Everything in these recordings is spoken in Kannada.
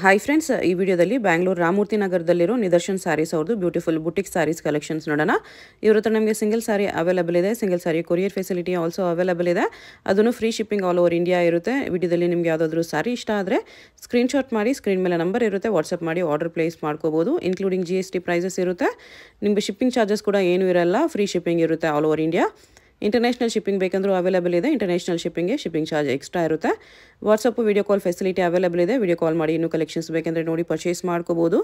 ಹಾಯ್ ಫ್ರೆಂಡ್ಸ್, ಈ ವಿಡಿಯೋದಲ್ಲಿ ಬ್ಯಾಂಗ್ಳೂರು ರಾಮಮೂರ್ತಿ ನಗರದಲ್ಲಿರೋ ನಿದರ್ಶನ್ ಸ್ಯಾರೀಸ್ ಅವ್ರದ್ದು ಬ್ಯೂಟಿಫುಲ್ ಬುಟಿಕ್ ಸ್ಯಾರೀಸ್ ಕಲೆಕ್ಷನ್ಸ್ ನೋಡೋಣ. ಇವ್ರ ಹತ್ರ ನಮಗೆ ಸಿಂಗಲ್ ಸ್ಯಾರಿ ಅವೈಲೇಬಲ್ ಇದೆ. Single sari courier facility also available ಇದೆ. ಅದನ್ನು free shipping all over India ಇರುತ್ತೆ. ವಿಡಿಯೋದಲ್ಲಿ ನಿಮಗೆ ಯಾವುದಾದ್ರೂ ಸ್ಯಾರಿ ಇಷ್ಟ ಆದರೆ ಸ್ಕ್ರೀನ್ಶಾಟ್ ಮಾಡಿ, ಸ್ಕ್ರೀನ್ ಮೇಲೆ ನಂಬರ್ ಇರುತ್ತೆ, ವಾಟ್ಸಪ್ ಮಾಡಿ ಆರ್ಡರ್ ಪ್ಲೇಸ್ ಮಾಡ್ಕೋಬೋದು. ಇನ್ಕ್ಲೂಡಿಂಗ್ GST ಪ್ರೈಸಸ್ ಇರುತ್ತೆ. ನಿಮಗೆ ಶಿಪ್ಪಿಂಗ್ ಚಾರ್ಜಸ್ ಕೂಡ ಏನೂ ಇರಲ್ಲ, ಫ್ರೀ ಶಿಪ್ಪಿಂಗ್ ಇರುತ್ತೆ all over India. International shipping ಬೇಕಂದ್ರೂ ಅವೈಲೇಬಲ್ ಇದೆ. ಇಂಟರ್ನ್ಯಾಷನಲ್ ಶಿಪ್ಪಿಂಗ್ಗೆ ಶಿಪ್ಪಿಂಗ್ ಚಾರ್ಜ್ ಎಕ್ಸ್ಟ್ರಾ ಇರುತ್ತೆ. WhatsApp video call facility available ಇದೆ. ವಿಡಿಯೋ ಕಾಲ್ ಮಾಡಿ ಇನ್ನೂ ಕಲೆಕ್ಷನ್ಸ್ ಬೇಕಂದರೆ ನೋಡಿ ಪರ್ಚೇಸ್ ಮಾಡ್ಕೋಬೋದು.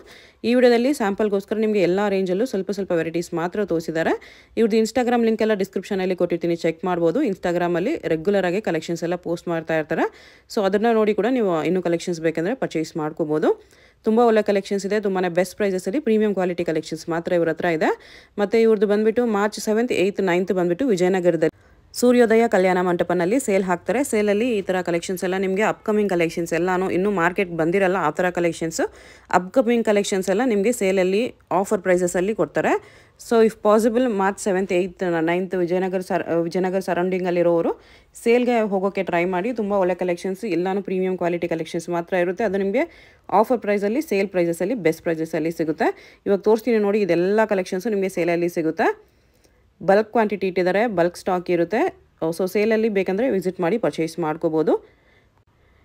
ಈ ವಿಡಿಯೋದಲ್ಲಿ ಸ್ಯಾಂಪಲ್ಗೋಸ್ಕರ ನಿಮಗೆ ಎಲ್ಲ ರೇಂಜಲ್ಲೂ ಸ್ವಲ್ಪ ವೆರೈಟೀಸ್ ಮಾತ್ರ ತೋರಿಸಿದ್ದಾರೆ. ಇವ್ರದ್ದು ಇನ್ಸ್ಟಾಗ್ರಾಮ್ ಲಿಂಕ್ ಎಲ್ಲ ಡಿಸ್ಕ್ರಿಪ್ಷನಲ್ಲಿ ಕೊಟ್ಟಿರ್ತೀನಿ, ಚೆಕ್ ಮಾಡ್ಬೋದು. ಇನ್ಸ್ಟಾಗ್ರಾಮಲ್ಲಿ ರೆಗ್ಯುಲರ್ ಆಗಿ ಕಲೆಕ್ಷನ್ಸ್ ಎಲ್ಲ ಪೋಸ್ಟ್ ಮಾಡ್ತಾ ಇರ್ತಾರೆ. ಸೊ ಅದನ್ನು ನೋಡಿ ಕೂಡ ನೀವು ಇನ್ನೂ ಕಲೆಕ್ಷನ್ಸ್ ಬೇಕಂದರೆ ಪರ್ಚೇಸ್ ಮಾಡ್ಕೋಬೋದು. ತುಂಬ ಒಳ್ಳೆ ಕಲೆಕ್ಷನ್ಸ್ ಇದೆ. ತುಂಬಾ ಬೆಸ್ಟ್ ಪ್ರೈಸಸಲ್ಲಿ ಪ್ರೀಮಿಯಂ ಕ್ವಾಲಿಟಿ ಕಲೆಕ್ಷನ್ಸ್ ಮಾತ್ರ ಇವ್ರ ಹತ್ರ ಇದೆ. ಮತ್ತು ಇವ್ರದ್ದು ಬಂದುಬಿಟ್ಟು ಮಾರ್ಚ್ 7th 8th 9th ಬಂದುಬಿಟ್ಟು ವಿಜಯನಗರದಲ್ಲಿ ಸೂರ್ಯೋದಯ ಕಲ್ಯಾಣ ಮಂಟಪನಲ್ಲಿ ಸೇಲ್ ಹಾಕ್ತಾರೆ. ಸೇಲಲ್ಲಿ ಈ ಥರ ಕಲೆಕ್ಷನ್ಸ್ ಎಲ್ಲ ನಿಮಗೆ ಅಪ್ಕಮಿಂಗ್ ಕಲೆಕ್ಷನ್ಸ್ ಎಲ್ಲನೂ ಇನ್ನೂ ಮಾರ್ಕೆಟ್ ಬಂದಿರಲ್ಲ ಆ ಥರ ಕಲೆಕ್ಷನ್ಸ್. ಅಪ್ಕಮಿಂಗ್ ಕಲೆಕ್ಷನ್ಸ್ ಎಲ್ಲ ನಿಮಗೆ ಸೇಲಲ್ಲಿ ಆಫರ್ ಪ್ರೈಸಸಲ್ಲಿ ಕೊಡ್ತಾರೆ. So if possible March 7th 8th 9th Vijayanagar ಸರೌಂಡಿಂಗಲ್ಲಿರೋರು ಸೇಲ್ಗೆ ಹೋಗೋಕ್ಕೆ ಟ್ರೈ ಮಾಡಿ. ತುಂಬ ಒಳ್ಳೆ ಕಲೆಕ್ಷನ್ಸ್, ಎಲ್ಲನೂ ಪ್ರೀಮಿಯಂ ಕ್ವಾಲಿಟಿ ಕಲೆಕ್ಷನ್ಸ್ ಮಾತ್ರ ಇರುತ್ತೆ. ಅದು ನಿಮಗೆ ಆಫರ್ ಪ್ರೈಸಲ್ಲಿ, ಸೇಲ್ ಪ್ರೈಸಸಲ್ಲಿ, ಬೆಸ್ಟ್ ಪ್ರೈಸಸಲ್ಲಿ ಸಿಗುತ್ತೆ. ಇವಾಗ ತೋರಿಸ್ತೀನಿ ನೋಡಿ, ಇದೆಲ್ಲ ಕಲೆಕ್ಷನ್ಸು ನಿಮಗೆ ಸೇಲಲ್ಲಿ ಸಿಗುತ್ತೆ. ಬಲ್ಕ್ ಕ್ವಾಂಟಿಟಿ ಇಟ್ಟಿದ್ದಾರೆ, ಬಲ್ಕ್ ಸ್ಟಾಕ್ ಇರುತ್ತೆ. ಸೊ ಸೇಲಲ್ಲಿ ಬೇಕಂದರೆ ವಿಸಿಟ್ ಮಾಡಿ ಪರ್ಚೇಸ್ ಮಾಡ್ಕೋಬೋದು.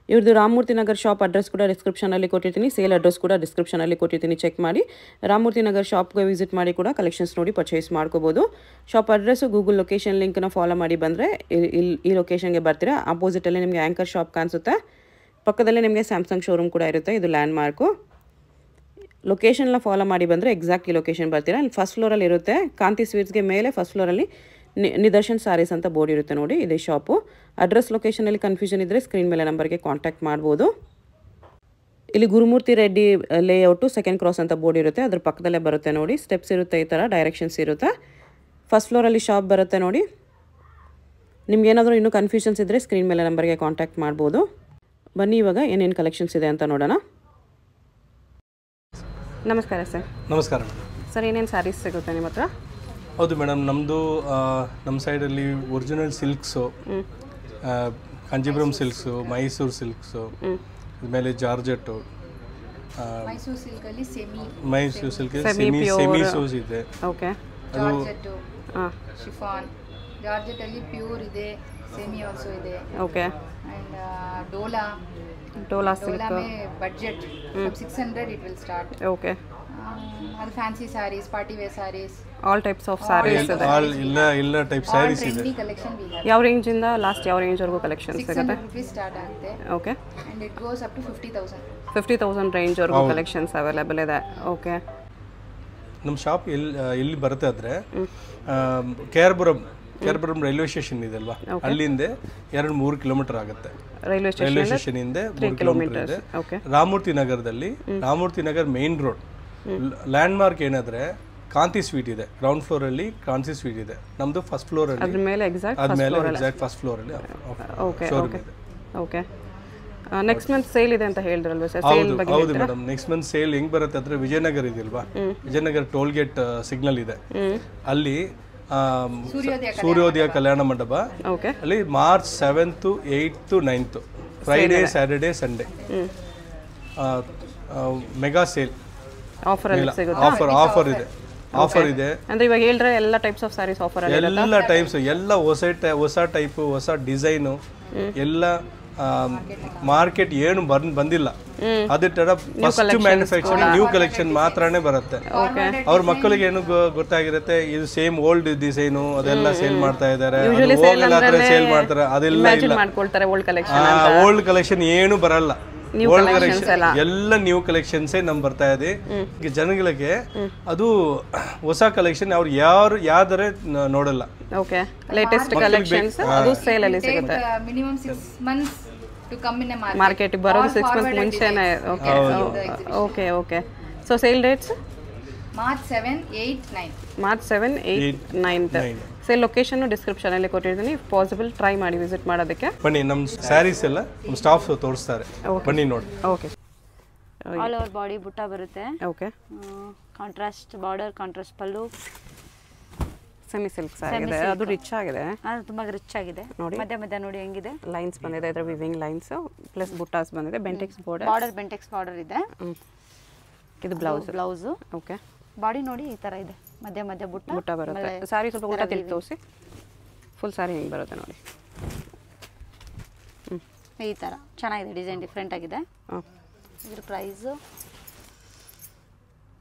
ಇವ್ರದ್ದು ರಾಮಮೂರ್ತಿ ನಗರ್ ಶಾಪ್ ಅಡ್ರೆಸ್ ಕೂಡ ಡಿಸ್ಕ್ರಿಪ್ಷನಲ್ಲಿ ಕೊಟ್ಟಿರ್ತೀನಿ, ಸೇಲ್ ಅಡ್ರೆಸ್ ಕೂಡ ಡಿಸ್ಕ್ರಿಪ್ಷನಲ್ಲಿ ಕೊಟ್ಟಿರ್ತೀನಿ, ಚೆಕ್ ಮಾಡಿ. ರಾಮಮೂರ್ತಿ ನಗರ್ ಶಾಪ್ಗೆ ವಿಸಿಟ್ ಮಾಡಿ ಕೂಡ ಕಲೆಕ್ಷನ್ಸ್ ನೋಡಿ ಪರ್ಚೇಸ್ ಮಾಡ್ಕೋಬೋದು. ಶಾಪ್ ಅಡ್ರೆಸ್ಸು ಗೂಗಲ್ ಲೊಕೇಶನ್ ಲಿಂಕ್ನ ಫಾಲೋ ಮಾಡಿ ಬಂದರೆ ಈ ಲೊಕೇಶನ್ಗೆ ಬರ್ತೀರಾ. ಆಪೋಸಿಟಲ್ಲಿ ನಿಮಗೆ ಆ್ಯಂಕರ್ ಶಾಪ್ ಕಾಣಿಸುತ್ತೆ. ಪಕ್ಕದಲ್ಲೇ ನಿಮಗೆ ಸ್ಯಾಮ್ಸಂಗ್ ಶೋರೂಮ್ ಕೂಡ ಇರುತ್ತೆ. ಇದು ಲ್ಯಾಂಡ್ ಮಾರ್ಕು. ಲೊಕೇಶನ್ನ ಫಾಲೋ ಮಾಡಿ ಬಂದರೆ ಎಕ್ಸಾಕ್ಟ್ ಈ ಲೊಕೇಶನ್ ಬರ್ತೀರಾ. ಅಲ್ಲಿ ಫಸ್ಟ್ ಫ್ಲೋರಲ್ಲಿ ಇರುತ್ತೆ, ಕಾಂತಿ ಸ್ವೀಟ್ಸ್ಗೆ ಮೇಲೆ ಫಸ್ಟ್ ಫ್ಲೋರಲ್ಲಿ ನಿದರ್ಶನ್ ಸ್ಯಾರೀಸ್ ಅಂತ ಬೋರ್ಡ್ ಇರುತ್ತೆ ನೋಡಿ, ಇದೇ ಶಾಪು. ಅಡ್ರೆಸ್ ಲೊಕೇಶನಲ್ಲಿ ಕನ್ಫ್ಯೂಷನ್ ಇದ್ದರೆ ಸ್ಕ್ರೀನ್ ಮೇಲೆ ನಂಬರ್ಗೆ ಕಾಂಟ್ಯಾಕ್ಟ್ ಮಾಡ್ಬೋದು. ಇಲ್ಲಿ Gurumurthy Reddy layout second cross ಅಂತ ಬೋರ್ಡ್ ಇರುತ್ತೆ, ಅದ್ರ ಪಕ್ಕದಲ್ಲೇ ಬರುತ್ತೆ ನೋಡಿ. ಸ್ಟೆಪ್ಸ್ ಇರುತ್ತೆ, ಈ ಥರ ಡೈರೆಕ್ಷನ್ಸ್ ಇರುತ್ತೆ. ಫಸ್ಟ್ ಫ್ಲೋರಲ್ಲಿ ಶಾಪ್ ಬರುತ್ತೆ ನೋಡಿ. ನಿಮ್ಗೇನಾದರೂ ಇನ್ನೂ ಕನ್ಫ್ಯೂಷನ್ಸ್ ಇದ್ದರೆ ಸ್ಕ್ರೀನ್ ಮೇಲೆ ನಂಬರ್ಗೆ ಕಾಂಟ್ಯಾಕ್ಟ್ ಮಾಡ್ಬೋದು. ಬನ್ನಿ ಇವಾಗ ಏನೇನು ಕಲೆಕ್ಷನ್ಸ್ ಇದೆ ಅಂತ ನೋಡೋಣ. ನಮಸ್ಕಾರ ಸರ್. ನಮಸ್ಕಾರ ಸರ್, ಏನೇನು ಸ್ಯಾರೀಸ್ ಸಿಗುತ್ತೆ ನಿಮ್ಮ ಹತ್ರ? ಹೌದು ಮೇಡಮ್, ನಮ್ಮದು ನಮ್ಮ ಸೈಡಲ್ಲಿ original silks, Kanchipuram silks, Mysore silks, ಆಮೇಲೆ ಜಾರ್ಜೆಟ್ಟು, ಮೈಸೂರು ಸಿಲ್ಕಲ್ಲಿ ಸೆಮಿ ಸೂಸ್ ಇದೆ. ಓಕೆ. ಜಾರ್ಜೆಟ್ಟು, ಶಿಫಾನ್, ಜಾರ್ಜೆಟ್ಟಲ್ಲಿ ಪ್ಯೂರ್ ಇದೆ, ಸೆಮಿ ಆಲ್ಸೋ ಇದೆ. Okay. And dola silk budget 600 it will start. Okay. ಅದು fancy saris, party wear saris, all types of saris ಇದೆ. ಎಲ್ಲ ಟೈಪ್ ಸ್ಯಾರೀಸ್ ಇದೆ. Collection we have. ಯಾವ ರೇಂಜಿಂದ ಲಾಸ್ಟ್ ಯಾವ ರೇಂಜ್ವರೆಗೂ ಕಲೆಕ್ಷನ್ಸ್ ಸಿಗುತ್ತೆ? 600 rupees ಸ್ಟಾರ್ಟ್ ಆಗುತ್ತೆ. Okay. And it goes up to 50,000 ರೇಂಜ್ವರೆಗೂ collections available ಇದೆ. ಓಕೆ. ನಮ್ಮ ಶಾಪ್ ಎಲ್ಲಿ ಬರುತ್ತೆ ಅಂದರೆ ಕೇರ್ಪುರಂ ರೈಲ್ವೆ ಸ್ಟೇಷನ್ ಇದೆ ಅಲ್ವಾ, ಅಲ್ಲಿಂದ 2-3 ಕಿಲೋಮೀಟರ್ ಆಗುತ್ತೆ. ರೈಲ್ವೆ ಸ್ಟೇಷನ್ ಇಂದ 3 ಕಿಲೋಮೀಟರ್ ಇದೆ. ರಾಮಮೂರ್ತಿ ನಗರದಲ್ಲಿ, Ramamurthy Nagar main road landmark ಏನಾದ್ರೆ ಕಾಂತಿ ಸ್ವೀಟ್ ಇದೆ. ಗ್ರೌಂಡ್ ಫ್ಲೋರ್ ಅಲ್ಲಿ ಕಾಂತಿ ಸ್ವೀಟ್ ಇದೆ. ನಮ್ದು ಫಸ್ಟ್ ಫ್ಲೋರ್ ಅಲ್ಲಿ, ಅದ್ಮೇಲೆ ಎಕ್ಸಾಕ್ಟ್ ಫಸ್ಟ್ ಫ್ಲೋರ್ ಅಲ್ಲಿ ಶೋರೂಮ್ ಇದೆ. ಓಕೆ. ನೆಕ್ಸ್ಟ್ ಮಂತ್ ಸೇಲ್ ಇದೆ ಅಂತ ಹೇಳಿದ್ರಲ್ವಾ ಸರ್? ಹೌದು ಮೇಡಮ್, ನೆಕ್ಸ್ಟ್ ಮಂತ್ ಸೇಲ್ ಹೆಂಗ್ ಬರುತ್ತೆ ಅಂದ್ರೆ ವಿಜಯನಗರ ಇದೆಯಲ್ವಾ, ವಿಜಯನಗರ ಟೋಲ್ ಗೇಟ್ ಸಿಗ್ನಲ್ ಇದೆ, ಅಲ್ಲಿ ಸೂರ್ಯೋದಯ ಕಲ್ಯಾಣ ಮಂಟಪ, ಅಲ್ಲಿ March 7th 8th 9th Friday Saturday Sunday mega sale offer ಇದೆ. ಅಂದ್ರೆ ಇವಾಗ ಹೇಳಿದ್ರೆ ಎಲ್ಲ ಟೈಪ್ಸ್ ಆಫ್ ಸ್ಯಾರೀಸ್ ಆಫರ್ ಅಲ್ಲಿ ಇರುತ್ತೆ. ಎಲ್ಲ ಟೈಪ್ಸ್, ಎಲ್ಲ ಹೊಸ ಟೈಪ್, ಹೊಸ ಡಿಸೈನು, ಎಲ್ಲ ಮಾರ್ಕೆಟ್ ಏನು ಬಂದಿಲ್ಲ. ಅದೇ ತರ ಫಸ್ಟ್ ಮ್ಯಾನುಫ್ಯಾಕ್ಚರಿಂಗ್ ನ್ಯೂ ಕಲೆಕ್ಷನ್ ಮಾತ್ರನೇ ಬರುತ್ತೆ. ಅವ್ರ ಮಕ್ಕಳಿಗೆ ಏನು ಗೊತ್ತಾಗಿರುತ್ತೆ, ಇದು ಸೇಮ್ ಓಲ್ಡ್ ಡಿಸೈನು ಅದೆಲ್ಲ ಸೇಲ್ ಮಾಡ್ತಾ ಇದ್ದಾರೆ, ಸೇಲ್ ಮಾಡ್ತಾರೆ. ಅದೆಲ್ಲ ಓಲ್ಡ್ ಕಲೆಕ್ಷನ್ ಏನು ಬರಲ್ಲ. ಓಲ್ಡ್ ಕಲೆಕ್ಷನ್ ಎಲ್ಲ ನ್ಯೂ ಕಲೆಕ್ಷನ್ಸೇ ನಮ್ ಬರ್ತಾ ಇದೆ. ಈಗ ಜನಗಳಿಗೆ ಅದು ಹೊಸ ಕಲೆಕ್ಷನ್ ಅವ್ರು ಯಾವ್ದಾರೆ ನೋಡಲ್ಲ. ಓಕೆ. ಲೇಟೆಸ್ಟ್ ಕಲೆಕ್ಷನ್ಸ್ ಅದು ಸೇಲ್ ಅಲ್ಲಿ ಸಿಗುತ್ತೆ. Minimum 6 months to come in a market. Market ಬರೋದು 6 months ಮುಂಚೆನೇ. Okay. Okay. So sale dates March 7, 8, 9. March 7, 8, 9. Sale location description ಅಲ್ಲಿ ಕೊಟ್ಟಿರ್ತೀನಿ. ಇಫ್ ಪಾಸಿಬಲ್ ಟ್ರೈ ಮಾಡಿ ವಿಸಿಟ್ ಮಾಡೋದಕ್ಕೆ. ಬನ್ನಿ, ನಮ್ಮ ಸ್ಯಾರೀಸ್ ಎಲ್ಲ ನಮ್ಮ ಸ್ಟಾಫ್ ತೋರಿಸ್ತಾರೆ, ಬನ್ನಿ ನೋಡಿ. ಓಕೆ. ಆಲ್ ಓವರ್ ಬಾಡಿ ಬುಟ್ಟ ಬರುತ್ತೆ. ಓಕೆ. ಕಾಂಟ್ರಾಸ್ಟ್ ಬಾರ್ಡರ್, ಕಾಂಟ್ರಾಸ್ಟ್ ಪಲ್ಲು, ಸೆಮಿ ಸಿಲ್ಕ್ ಸಾರಿ ಇದೆ, ಅದು ರಿಚ್ ಆಗಿದೆ, ಅದು ತುಂಬ ರಿಚ್ ಆಗಿದೆ. ನೋಡಿ ಮಧ್ಯ ಮಧ್ಯ ನೋಡಿ ಹೆಂಗಿದೆ, ಲೈನ್ಸ್ ಬಂದಿದೆ, ಇದರ ವಿವಿಂಗ್ ಲೈನ್ಸ್ ಪ್ಲಸ್ ಬುಟ್ಟಾಸ್ ಬಂದಿದೆ, ಬೆಂಟೆಕ್ಸ್ ಬಾರ್ಡರ್ ಬೆಂಟೆಕ್ಸ್ ಬಾರ್ಡರ್ ಇದೆ. ಇದು ಬ್ಲೌಸು. ಓಕೆ. ಬಾಡಿ ನೋಡಿ ಈ ಥರ ಇದೆ, ಮಧ್ಯ ಮಧ್ಯ ಬುಟ್ಟ ಬರುತ್ತೆ. ಸಾರಿ ಸ್ವಲ್ಪ ಊಟ ತಿಳಿ ತೋರಿಸಿ, ಫುಲ್ ಸಾರಿ ಹಿಂಗೆ ಬರುತ್ತೆ ನೋಡಿ. ಈ ಥರ ಚೆನ್ನಾಗಿದೆ, ಡಿಸೈನ್ ಡಿಫ್ರೆಂಟ್ ಆಗಿದೆ. ಇದ್ರ ಪ್ರೈಸು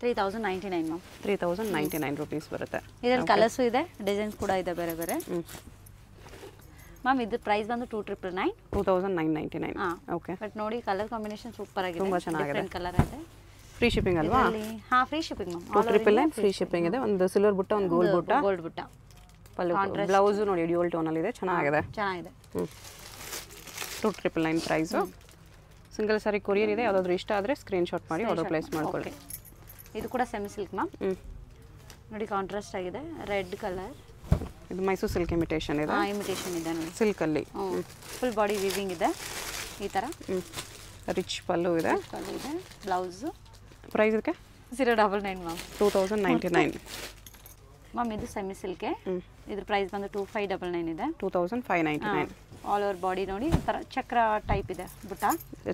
3099 ಮ್ಯಾಮ್. 3099 ರುಪೀಸ್ ಬರುತ್ತೆ. ಇದರಲ್ಲಿ ಕಲರ್ಸು ಇದೆ, ಡಿಸೈನ್ಸ್ ಕೂಡ ಇದೆ ಬೇರೆ ಬೇರೆ. ಮ್ಯಾಮ್ ಇದು ಪ್ರೈಸ್ ಬಂದು 2999. 2999. ಓಕೆ. ಬಟ್ ನೋಡಿ ಕಲರ್ ಕಾಂಬಿನೇಷನ್ ಸೂಪರ್ ಆಗಿದೆ, ತುಂಬ ಚೆನ್ನಾಗಿದೆ. ಡಿಫ್ರೆಂಟ್ ಕಲರ್ ಇದೆ. ಫ್ರೀ ಶಿಪ್ಪಿಂಗ್ ಅಲ್ವಾ? ಹಾಂ free shipping ma'am. 299 free shipping ಇದೆ. ಒಂದು ಸಿಲ್ವರ್ ಬುಟ್ಟ, ಒಂದು ಗೋಲ್ಡ್ ಬುಟ್ಟ. ಬ್ಲೌಸ್ ನೋಡಿ ಡ್ಯೂಯಲ್ ಟೋನಲ್ಲಿ ಇದೆ, ಚೆನ್ನಾಗಿದೆ. 299 ಪ್ರೈಸು. ಸಿಂಗಲ್ ಸಾರಿ ಕೊರಿಯರ್ ಇದೆ, ಯಾವುದಾದ್ರೂ ಇಷ್ಟ ಆದರೆ ಸ್ಕ್ರೀನ್ಶಾಟ್ ಮಾಡಿ ಆರ್ಡರ್ ಪ್ಲೇಸ್ ಮಾಡ್ಕೊಳ್ಳಿ. ಇದು ಕೂಡ ಸೆಮಿ ಸಿಲ್ಕ್ ಮ್ಯಾಮ್. ನೋಡಿ ಕಾಂಟ್ರಾಸ್ಟ್ ಆಗಿದೆ, ರೆಡ್ ಕಲರ್. ಇದು ಮೈಸೂರು ಸಿಲ್ಕ್ ಇಮಿಟೇಷನ್ ಇದೆ. ಇಮಿಟೇಷನ್ ಇದೆ ನೋಡಿ, ಸಿಲ್ಕಲ್ಲಿ ಫುಲ್ ಬಾಡಿ ವೀವಿಂಗ್ ಇದೆ ಈ ಥರ. ರಿಚ್ ಪಲ್ಲು ಇದೆ. ಬ್ಲೌಸು ಪ್ರೈಸ್ ಇದಕ್ಕೆ 099 ಮ್ಯಾಮ್. 2099 ಮ್ಯಾಮ್. ಇದು ಸೆಮಿ ಸಿಲ್ಕೆ, ಇದ್ರ ಪ್ರೈಸ್ ಬಂದು 2599 ಇದೆ. 2599. ಆಲ್ ಓವರ್ ಬಾಡಿ ನೋಡಿ ಈ ಥರ ಚಕ್ರ ಟೈಪ್ ಇದೆ ಬುಟ್ಟ,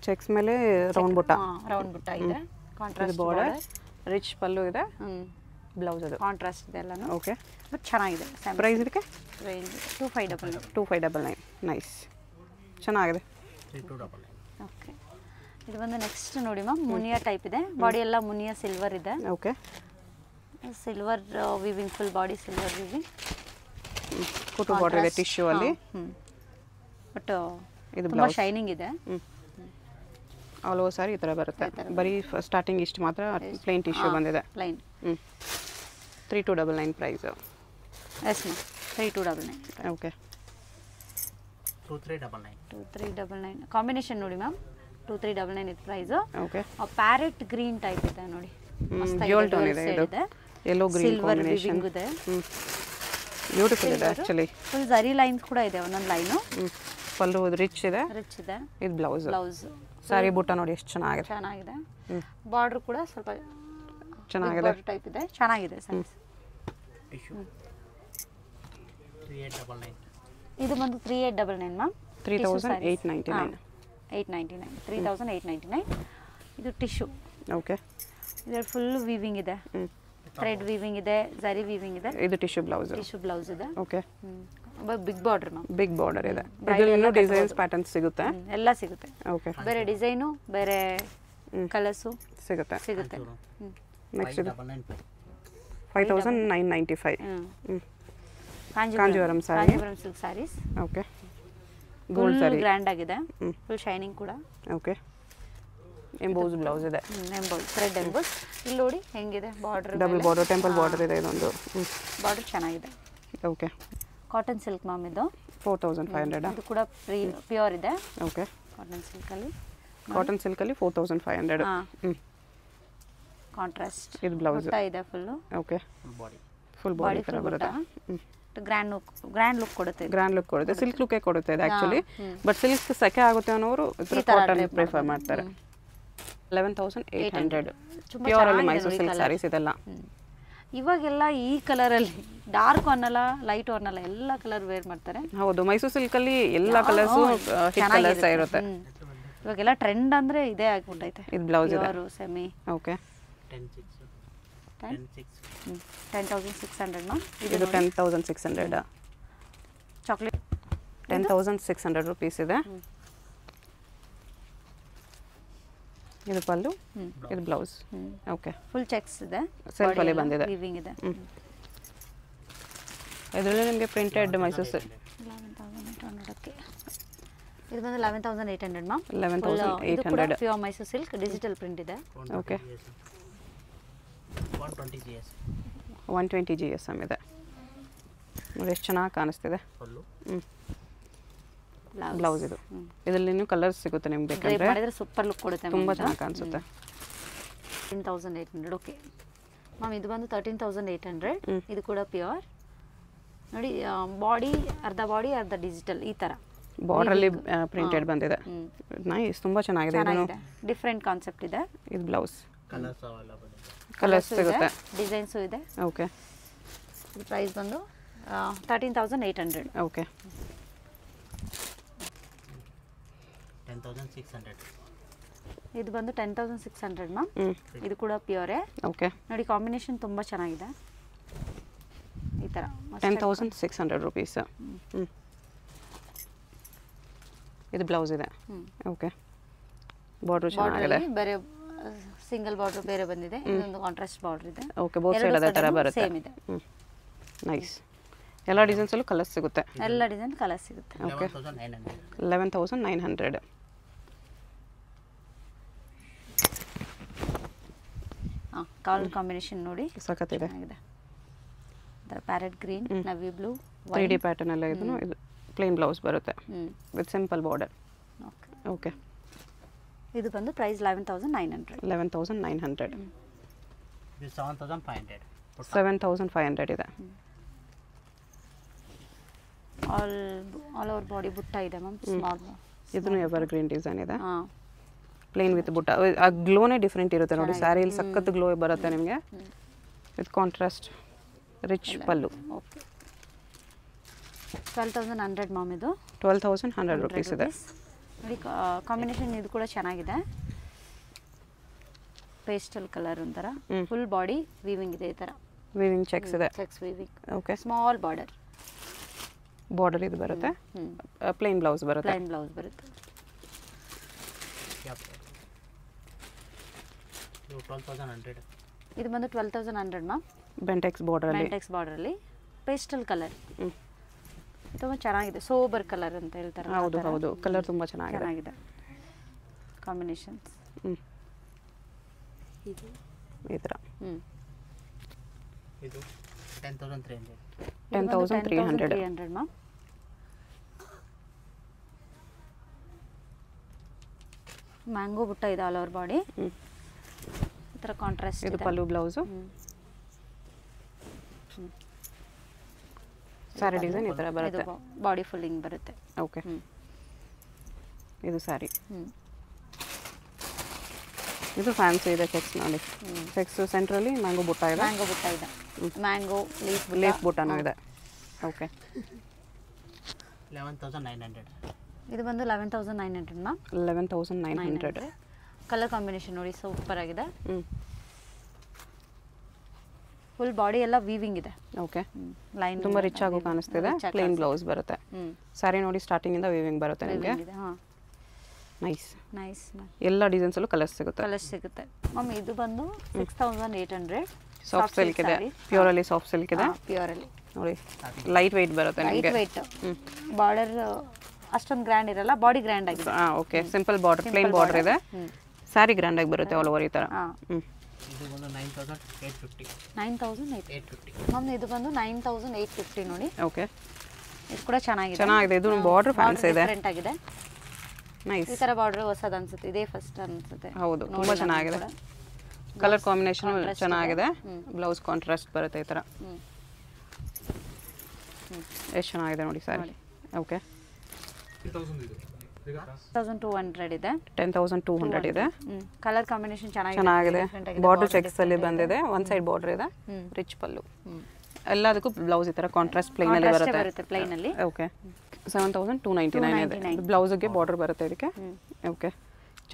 ಚೆಕ್ಸ್ ಮೇಲೆ ರೌಂಡ್ ಬುಟ್ಟ. ರೌಂಡ್ ಬುಟ್ಟ ಇದೆ, ಕಾಂಟ್ರಾಸ್ಟ್ ಬಾರ್ಡರ್, ರಿಚ್ ಪಲ್ಲು ಇದೆ, ಬ್ಲೌಸ್ ಅದು ಕಾಂಟ್ರಾಸ್ಟ್ ಇದೆ ಎಲ್ಲಾನು. ಓಕೆ. ಬಟ್ ಚೆನ್ನಾಗಿದೆ. ಪ್ರೈಸ್ ಇದಕ್ಕೆ ರೇಂಜ್ 2599. 2599. ನೈಸ್, ಚೆನ್ನಾಗಿದೆ. ಓಕೆ. ಇದು ಬಂದು ನೆಕ್ಸ್ಟ್ ನೋಡಿ ಮ್ಯಾಮ್, ಮುನಿಯಾ ಟೈಪ್ ಇದೆ, ಬಾಡಿ ಎಲ್ಲ ಮುನಿಯಾ ಸಿಲ್ವರ್ ಇದೆ. Okay. Silver viewing, full body silver viewing. Photo border ಇದೆ ಟಿಶ್ಯೂ ಅಲ್ಲಿ. ಬಟ್ ಇದು ತುಂಬ ಶೈನಿಂಗ್ ಇದೆ. ಆಲ್ ಓವರ್ ಸಾರಿ ಈ ಥರ ಬರುತ್ತೆ. ಬರೀ ಸ್ಟಾರ್ಟಿಂಗ್ ಇಷ್ಟು ಮಾತ್ರ ಪ್ಲೇನ್ ಟಿಶ್ಯೂ ಬಂದಿದೆ. Plain. 3299 price. Yes ma'am. 3299. Okay. 2399 combination ನೋಡಿ ಮ್ಯಾಮ್. 2399 ಇದು price. Okay. Parrot green type ಇದೆ ನೋಡಿ, ಡ್ಯೂಯಲ್ ಟೋನ್ ಇದೆ. ಇದು yellow green silver combination weaving ಇದೆ. ಬ್ಯೂಟಿಫುಲ್ ಇದೆ ಆಕ್ಚುಲಿ. ಫುಲ್ ಜರಿ ಲೈನ್ಸ್ ಕೂಡ ಇದೆ, ಒಂದೊಂದು ಲೈನು. ಪಲ್ಲು ರಿಚ್ ಇದೆ, ರಿಚ್ ಇದೆ. ಇದು ಬ್ಲೌಸ್. ಸಾರಿ ಬುಟ್ಟ ನೋಡಿ ಎಷ್ಟು ಚೆನ್ನಾಗಿದೆ. ಚೆನ್ನಾಗಿದೆ. ಬಾರ್ಡರ್ ಕೂಡ ಸ್ವಲ್ಪ ಚೆನ್ನಾಗಿದೆ, ಟೈಪ್ ಇದೆ, ಚೆನ್ನಾಗಿದೆ ಸೈಜ್. ಇದು ಬಂದು 3899 ಮ್ಯಾಮ್. 3899. 899. 3899. ಇದು ಟಿಶ್ಯೂ. ಓಕೆ. ಇದರ ಫುಲ್ ವೀವಿಂಗ್ ಇದೆ, ಥ್ರೆಡ್ ವೀವಿಂಗ್ ಇದೆ, ಜರಿ ವೀವಿಂಗ್ ಇದೆ. ಇದು ಟಿಶ್ಯೂ ಬ್ಲೌಸ್. ಟಿಶ್ಯೂ ಬ್ಲೌಸ್ ಇದೆ. Okay. Big border ma'am. Big border ಇದೆ. ಇದರಲ್ಲಿ ಡಿಸೈನ್ಸ್ ಪ್ಯಾಟರ್ನ್ಸ್ ಸಿಗುತ್ತೆ. ಎಲ್ಲ ಸಿಗುತ್ತೆ. ಓಕೆ. ಬೇರೆ ಡಿಸೈನು, ಬೇರೆ ಕಲರ್ಸು ಸಿಗುತ್ತೆ. ನೆಕ್ಸ್ಟ್ ಇದು 5995. Kanjeevaram sari. Kanjeevaram silk saris. Okay. Gold sari grand ಆಗಿದೆ, ಫುಲ್ ಶೈನಿಂಗ್ ಕೂಡ. ಓಕೆ. ಎಂಬೋಸ್ ಬ್ಲೌಸ್ ಇದೆ. Emboss, thread emboss. ಇಲ್ಲಿ ನೋಡಿ ಹೆಂಗಿದೆ border, double border, temple border ಇದೆ. ಇದೊಂದು ಬಾರ್ಡರ್ ಚೆನ್ನಾಗಿದೆ. ಓಕೆ. ಕಾಟನ್ ಸಿಲ್ಕ್ ಮ್ಯಾಮ್ ಇದು. 4500. ಇದು ಕೂಡ ಪ್ಯೂರ್ ಇದೆ. ಓಕೆ. ಕಾಟನ್ ಸಿಲ್ಕಲ್ಲಿ. ಕಾಟನ್ ಸಿಲ್ಕಲ್ಲಿ 4500. ಕಾಂಟ್ರಾಸ್ಟ್. ಇದು ಬ್ಲೌಸ್ ಇದೆ ಫುಲ್ಲು. ಓಕೆ. ಫುಲ್ ಬಾಡಿ ಥರ ಬರುತ್ತೆ. ಗ್ರ್ಯಾಂಡ್ ಲುಕ್ ಕೊಡುತ್ತೆ. ಗ್ರ್ಯಾಂಡ್ ಲುಕ್ ಕೊಡುತ್ತೆ, ಸಿಲ್ಕ್ ಲುಕ್ಕೇ ಕೊಡುತ್ತೆ ಇದು ಆ್ಯಕ್ಚುಲಿ. ಬಟ್ ಸಿಲ್ಕ್ ಸೆಕೆ ಆಗುತ್ತೆ ಅನ್ನೋರು ಕಾಟನ್ ಪ್ರಿಫರ್ ಮಾಡ್ತಾರೆ. 11800. ಪ್ಯೂರಲ್ಲಿ ಮೈಸೂರು ಸಿಲ್ಕ್ ಸ್ಯಾರೀಸ್ ಇದೆಲ್ಲ. ಇವಾಗೆಲ್ಲ ಈ ಕಲರಲ್ಲಿ ಡಾರ್ಕ್ ಅನ್ನಲ್ಲ, ಲೈಟ್ ಅನ್ನಲ್ಲ, ಎಲ್ಲ ಕಲರ್ ವೇರ್ ಮಾಡ್ತಾರೆ. ಹೌದು, ಮೈಸೂರು ಸಿಲ್ಕಲ್ಲಿ ಎಲ್ಲ ಕಲರ್ಸು ಹಿಟ್ ಕಲರ್ಸ್ ಇರುತ್ತೆ. ಇವಾಗೆಲ್ಲ ಟ್ರೆಂಡ್ ಅಂದ್ರೆ ಇದೇ ಆಗ್ಬಿಟ್ಟೈತೆ. ಇದು ಬ್ಲೌಸ್ ಇದೆ. ಸೆಮಿ. ಓಕೆ. 10,600 ಮ್ಯಾಮ್. ಇದು 10,600. ಚಾಕ್ಲೇಟ್ 10,600 ರುಪೀಸ್ ಇದೆ. ಇದು ಪಲ್ಲು, ಇದು ಬ್ಲೌಸ್. ಓಕೆ. ಫುಲ್ ಚೆಕ್ಸ್ ಇದೆ, ಸೆಲ್ಫ್ ಅಲ್ಲಿ ಬಂದಿದೆ. ವೀವಿಂಗ್ ಇದೆ. ಇದರಲ್ಲಿ ನಿಮಗೆ ಪ್ರಿಂಟೆಡ್ ಮೈಸೂರು 11,800ಕ್ಕೆ. ಇದು ಬಂದು 11,800 ma'am. 11,800. Pure Mysuru silk, digital print ಇದೆ. ಓಕೆ. 120 GSM ಇದೆ ನೋಡಿ, ಎಷ್ಟು ಚೆನ್ನಾಗಿ ಕಾಣಿಸ್ತಿದೆ. ಬ್ಲೌಸ್ ಇದು. ಇದರಲ್ಲಿ ಇನ್ನೂ ಕಲರ್ಸ್ ಸಿಗುತ್ತೆ ನಿಮ್ಗೆ ಬೇಕಾದ್ರೆ. ಸೂಪರ್ ಲುಕ್ ಕೊಡುತ್ತೆ, ತುಂಬ ಚೆನ್ನಾಗಿ ಕಾಣಿಸುತ್ತೆ. 13,800. Okay ma'am. ಇದು ಬಂದು 13,800. ಇದು ಕೂಡ ಪ್ಯೂರ್ ನೋಡಿ. ಬಾಡಿ ಅರ್ಧ ಬಾಡಿ ಅರ್ಧ ಡಿಜಿಟಲ್, ಈ ಥರ ಬಾರ್ಡ್ರಲ್ಲಿ ಪ್ರಿಂಟೆಡ್ ಬಂದಿದೆ. ನೈಸ್, ತುಂಬ ಚೆನ್ನಾಗಿದೆ. ಡಿಫ್ರೆಂಟ್ ಕಾನ್ಸೆಪ್ಟ್ ಇದೆ. ಇದು ಬ್ಲೌಸ್. ಕಲರ್ಸ್ ಸಿಗುತ್ತೆ, ಡಿಸೈನ್ಸು ಇದೆ. ಓಕೆ. ಪ್ರೈಸ್ ಬಂದು 13,800. ಓಕೆ 10,600. ಇದು ಬಂದು 10,600 ಮ್ಯಾಮ್. ಹ್ಞೂ ಇದು ಕೂಡ ಪ್ಯೂರೇ. ಓಕೆ ನೋಡಿ ಕಾಂಬಿನೇಷನ್ ತುಂಬ ಚೆನ್ನಾಗಿದೆ ಈ ಥರ. 10,600 ರುಪೀಸ್. ಹ್ಞೂ ಇದು ಬ್ಲೌಸ್ ಇದೆ. ಓಕೆ ಬಾರ್ಡ್ರು ಚೆನ್ನಾಗಿದೆ. ಬೇರೆ ಸಿಂಗಲ್ ಬಾರ್ಡರ್ ಬೇರೆ ಬಂದಿದೆ, ಇದೊಂದು ಕಾಂಟ್ರಾಸ್ಟ್ ಬಾರ್ಡರ್ ಇದೆ. ಓಕೆ ಬೋತ್ ಸೈಡ್ ಅದೇ ಥರ ಬರುತ್ತೆ. ಸೇಮ್ ಇದೆ. ಹ್ಞೂ ನೈಸ್. ಎಲ್ಲ ಡಿಸೈನ್ಸಲ್ಲೂ ಕಲರ್ಸ್ ಸಿಗುತ್ತೆ. ಎಲ್ಲ ಡಿಸೈನ್ ಕಲರ್ ಸಿಗುತ್ತೆ. ಓಕೆ 11,900. 11,900. ಹಾಂ ಕಲರ್ ಕಾಂಬಿನೇಷನ್ ನೋಡಿ ಸಖತ್ತಿದೆ. ಚೆನ್ನಾಗಿದೆ. ಅದರ ಪ್ಯಾರೆಟ್ ಗ್ರೀನ್, ನವಿ ಬ್ಲೂ, 3D ಪ್ಯಾಟರ್ನ್ ಎಲ್ಲ ಇದನ್ನು ಇದು ಪ್ಲೇನ್ ಬ್ಲೌಸ್ ಬರುತ್ತೆ with simple border. Okay okay ಇದು ಬಂದು ಪ್ರೈಸ್ 11,900. 11,900. This 7,500. 7,500 ಇದೆ. ಆಲ್ ಓವರ್ ಬಾಡಿ ಬುಟ್ಟ ಇದೆ ಮ್ಯಾಮ್, ಸ್ಮಾಲ್. ಇದನ್ನು ಎವರ್ ಗ್ರೀನ್ ಡಿಸೈನ್ ಇದೆ, ಹಾಂ ಪ್ಲೇನ್ ವಿತ್ ಬುಟ್ಟ. ಆ ಗ್ಲೋನೇ ಡಿಫ್ರೆಂಟ್ ಇರುತ್ತೆ ನೋಡಿ, ಸ್ಯಾರಿಲಿ ಸಖತ್ ಗ್ಲೋ ಬರುತ್ತೆ ನಿಮಗೆ with contrast rich pallu. Okay 12,100 ma'am. ಇದು 12,100 ರುಪೀಸ್ ಇದೆ. ನೋಡಿ ಕಾಂಬಿನೇಷನ್ ಇದು ಕೂಡ ಚೆನ್ನಾಗಿದೆ. ಪೇಸ್ಟಲ್ ಕಲರ್ ಒಂಥರ, ಫುಲ್ ಬಾಡಿ ವೀವಿಂಗ್ ಇದೆ ಈ ಥರ. ವೀವಿಂಗ್ ಚೆಕ್ಸ್ ಇದೆ. Cheques weaving. Okay small border. Border ಇದು ಬರುತ್ತೆ. ಪ್ಲೇನ್ ಬ್ಲೌಸ್ ಬರುತ್ತೆ. ಪ್ಲೈನ್ ಬ್ಲೌಸ್ ಬರುತ್ತೆ. Yep. ಇದು 12,100. ಇದು ಬಂದು 12,100 ಮ್ಯಾಮ್. ಬೆಂಟೆಕ್ಸ್ ಬಾರ್ಡರಲ್ಲಿ. ಮ್ಯಾಂಟೆಕ್ಸ್ ಬಾರ್ಡರಲ್ಲಿ ಪೇಸ್ಟಲ್ ಕಲರ್ ತುಂಬ ಚೆನ್ನಾಗಿದೆ. ಸೋಬರ್ ಕಲರ್ ಅಂತ ಹೇಳ್ತಾರೆ. ಹೌದು ಹೌದು, ಕಲರ್ ತುಂಬ ಚೆನ್ನಾಗಿದೆ. ಚೆನ್ನಾಗಿದೆ ಕಾಂಬಿನೇಷನ್ಸ್. ಈ ಥರ ಇದು 10,300. 10,300 ಮ್ಯಾಮ್. ಮ್ಯಾಂಗೋ ಬುಟ್ಟ ಇದೆ ಆಲ್ ಓವರ್ ಬಾಡಿ. ಈ ಥರ ಕಾಂಟ್ರಾಸ್ಟ್ ಇದು ಇದೆ. ಪಲ್ಲು ಬ್ಲೌಸು. ಸ್ಯಾರಿ ಡಿಸೈನ್ ಈ ಥರ ಬರುತ್ತೆ. ಇದು ಬಾಡಿ ಫುಲ್ ಹಿಂಗೆ ಬರುತ್ತೆ. ಓಕೆ ಇದು ಸ್ಯಾರಿ. ಇದು ಫ್ಯಾನ್ಸಿ ಇದೆ ಚೆಕ್ಸ್ ನೋಡಿ. ಚೆಕ್ಸ್ ಸೆಂಟ್ರಲ್ಲಿ ಮ್ಯಾಂಗೋ ಬುಟ್ಟ ಇದೆ. ಮ್ಯಾಂಗೋ ಬುಟ್ಟ ಇದೆ. ಮ್ಯಾಂಗೋ ಲೀಫ್ ಬುಟ್ಟನೂ ಇದೆ. ಓಕೆ 11,900. ಇದು ಬಂದು 11,900 ಮ್ಯಾಮ್. 11,900. ಕಲರ್ ಕಾಂಬಿನೇಷನ್ ನೋಡಿ ಸೂಪರ್ ಆಗಿದೆ. ಫುಲ್ ಬಾಡಿ ಎಲ್ಲ ವೀವಿಂಗ್ ಇದೆ. ಓಕೆ ಲೈನ್ ತುಂಬ ರಿಚ್ ಆಗು ಕಾಣಿಸ್ತಿದೆ. ಪ್ಲೇನ್ ಬ್ಲೌಸ್ ಬರುತ್ತೆ. ಸ್ಯಾರಿ ನೋಡಿ ಸ್ಟಾರ್ಟಿಂಗಿಂದ ವೀವಿಂಗ್ ಬರುತ್ತೆ ನಿಮಗೆ. ಹಾಂ ನೈಸ್ ನೈಸ್ ಮ್ಯಾಮ್. ಎಲ್ಲ ಡಿಸೈನ್ಸಲ್ಲೂ ಕಲರ್ಸ್ ಸಿಗುತ್ತೆ. ಕಲರ್ಸ್ ಸಿಗುತ್ತೆ ಮ್ಯಾಮ್. ಇದು ಬಂದು 6,800. ಸಾಫ್ಟ್ ಸಿಲ್ಕ್ ಇದೆ, ಪ್ಯೂರಲ್ಲಿ ಸಾಫ್ಟ್ ಸಿಲ್ಕ್ ಇದೆ ಪ್ಯೂರಲ್ಲಿ ನೋಡಿ. ಲೈಟ್ ವೆಯ್ಟ್ ಬರುತ್ತೆ ಲೈಟ್ ನಿಮಗೆ. ವೆಯ್ಟ್. ಬಾರ್ಡರ್ ಅಷ್ಟೊಂದು ಗ್ರ್ಯಾಂಡ್ ಇರಲ್ಲ, ಬಾಡಿ ಗ್ರ್ಯಾಂಡ್ ಆಗಿದೆ. ಹಾಂ okay simple border, plane border ಇದೆ. ಸ್ಯಾರಿ ಗ್ರ್ಯಾಂಡ್ ಆಗಿ ಬರುತ್ತೆ ಆಲ್ ಓವರ್ ಈ ಥರ. ಹಾಂ ಇದು ಬಂದು 9,850. 9,850 ಮ್ಯಾಮ್. ಇದು ಬಂದು 9,850 ನೋಡಿ. ಓಕೆ ಇದು ಕೂಡ ಚೆನ್ನಾಗಿದೆ. ಚೆನ್ನಾಗಿದೆ. ಇದು ಬಾರ್ಡರ್ ಫ್ಯಾನ್ಸ್ ಇದೆ. ಡಿಫರೆಂಟ್ ಆಗಿದೆ. ನೈಸ್. ಈ ಥರ ಬಾರ್ಡರ್ ಹೊಸದು ಅನ್ಸುತ್ತೆ, ಇದೇ ಫಸ್ಟ್ ಅನ್ಸುತ್ತೆ. ಹೌದು ತುಂಬ ಚೆನ್ನಾಗಿದೆ. ಕಲರ್ ಕಾಂಬಿನೇಷನ್ ಚೆನ್ನಾಗಿದೆ. ಬ್ಲೌಸ್ ಕಾಂಟ್ರಾಸ್ಟ್ ಬರುತ್ತೆ ಈ ಥರ. ಎಷ್ಟು ಚೆನ್ನಾಗಿದೆ ನೋಡಿ ಸ್ಯಾರಿ. ಓಕೆ 1,200 ಇದೆ. 10,200 ಇದೆ. ಕಲರ್ ಕಾಂಬಿನೇಷನ್ ಚೆನ್ನಾಗಿದೆ. ಬಾರ್ಡರ್ ಚೆಕ್ಸ್ ಅಲ್ಲಿ ಬಂದಿದೆ. ಒನ್ ಸೈಡ್ ಬಾರ್ಡರ್ ಇದೆ, ರಿಚ್ ಪಲ್ಲು. ಎಲ್ಲದಕ್ಕೂ ಬ್ಲೌಸ್ ಈ ಥರ ಕಾಂಟ್ರಾಸ್ಟ್ ಪ್ಲೇನ್ ಅಲ್ಲಿ ಬರುತ್ತೆ. ಪ್ಲೇನ್ ಅಲ್ಲಿ. ಓಕೆ 7,299 ಇದೆ. ಬ್ಲೌಸ್ಗೆ ಬಾರ್ಡರ್ ಬರುತ್ತೆ ಇದಕ್ಕೆ. Okay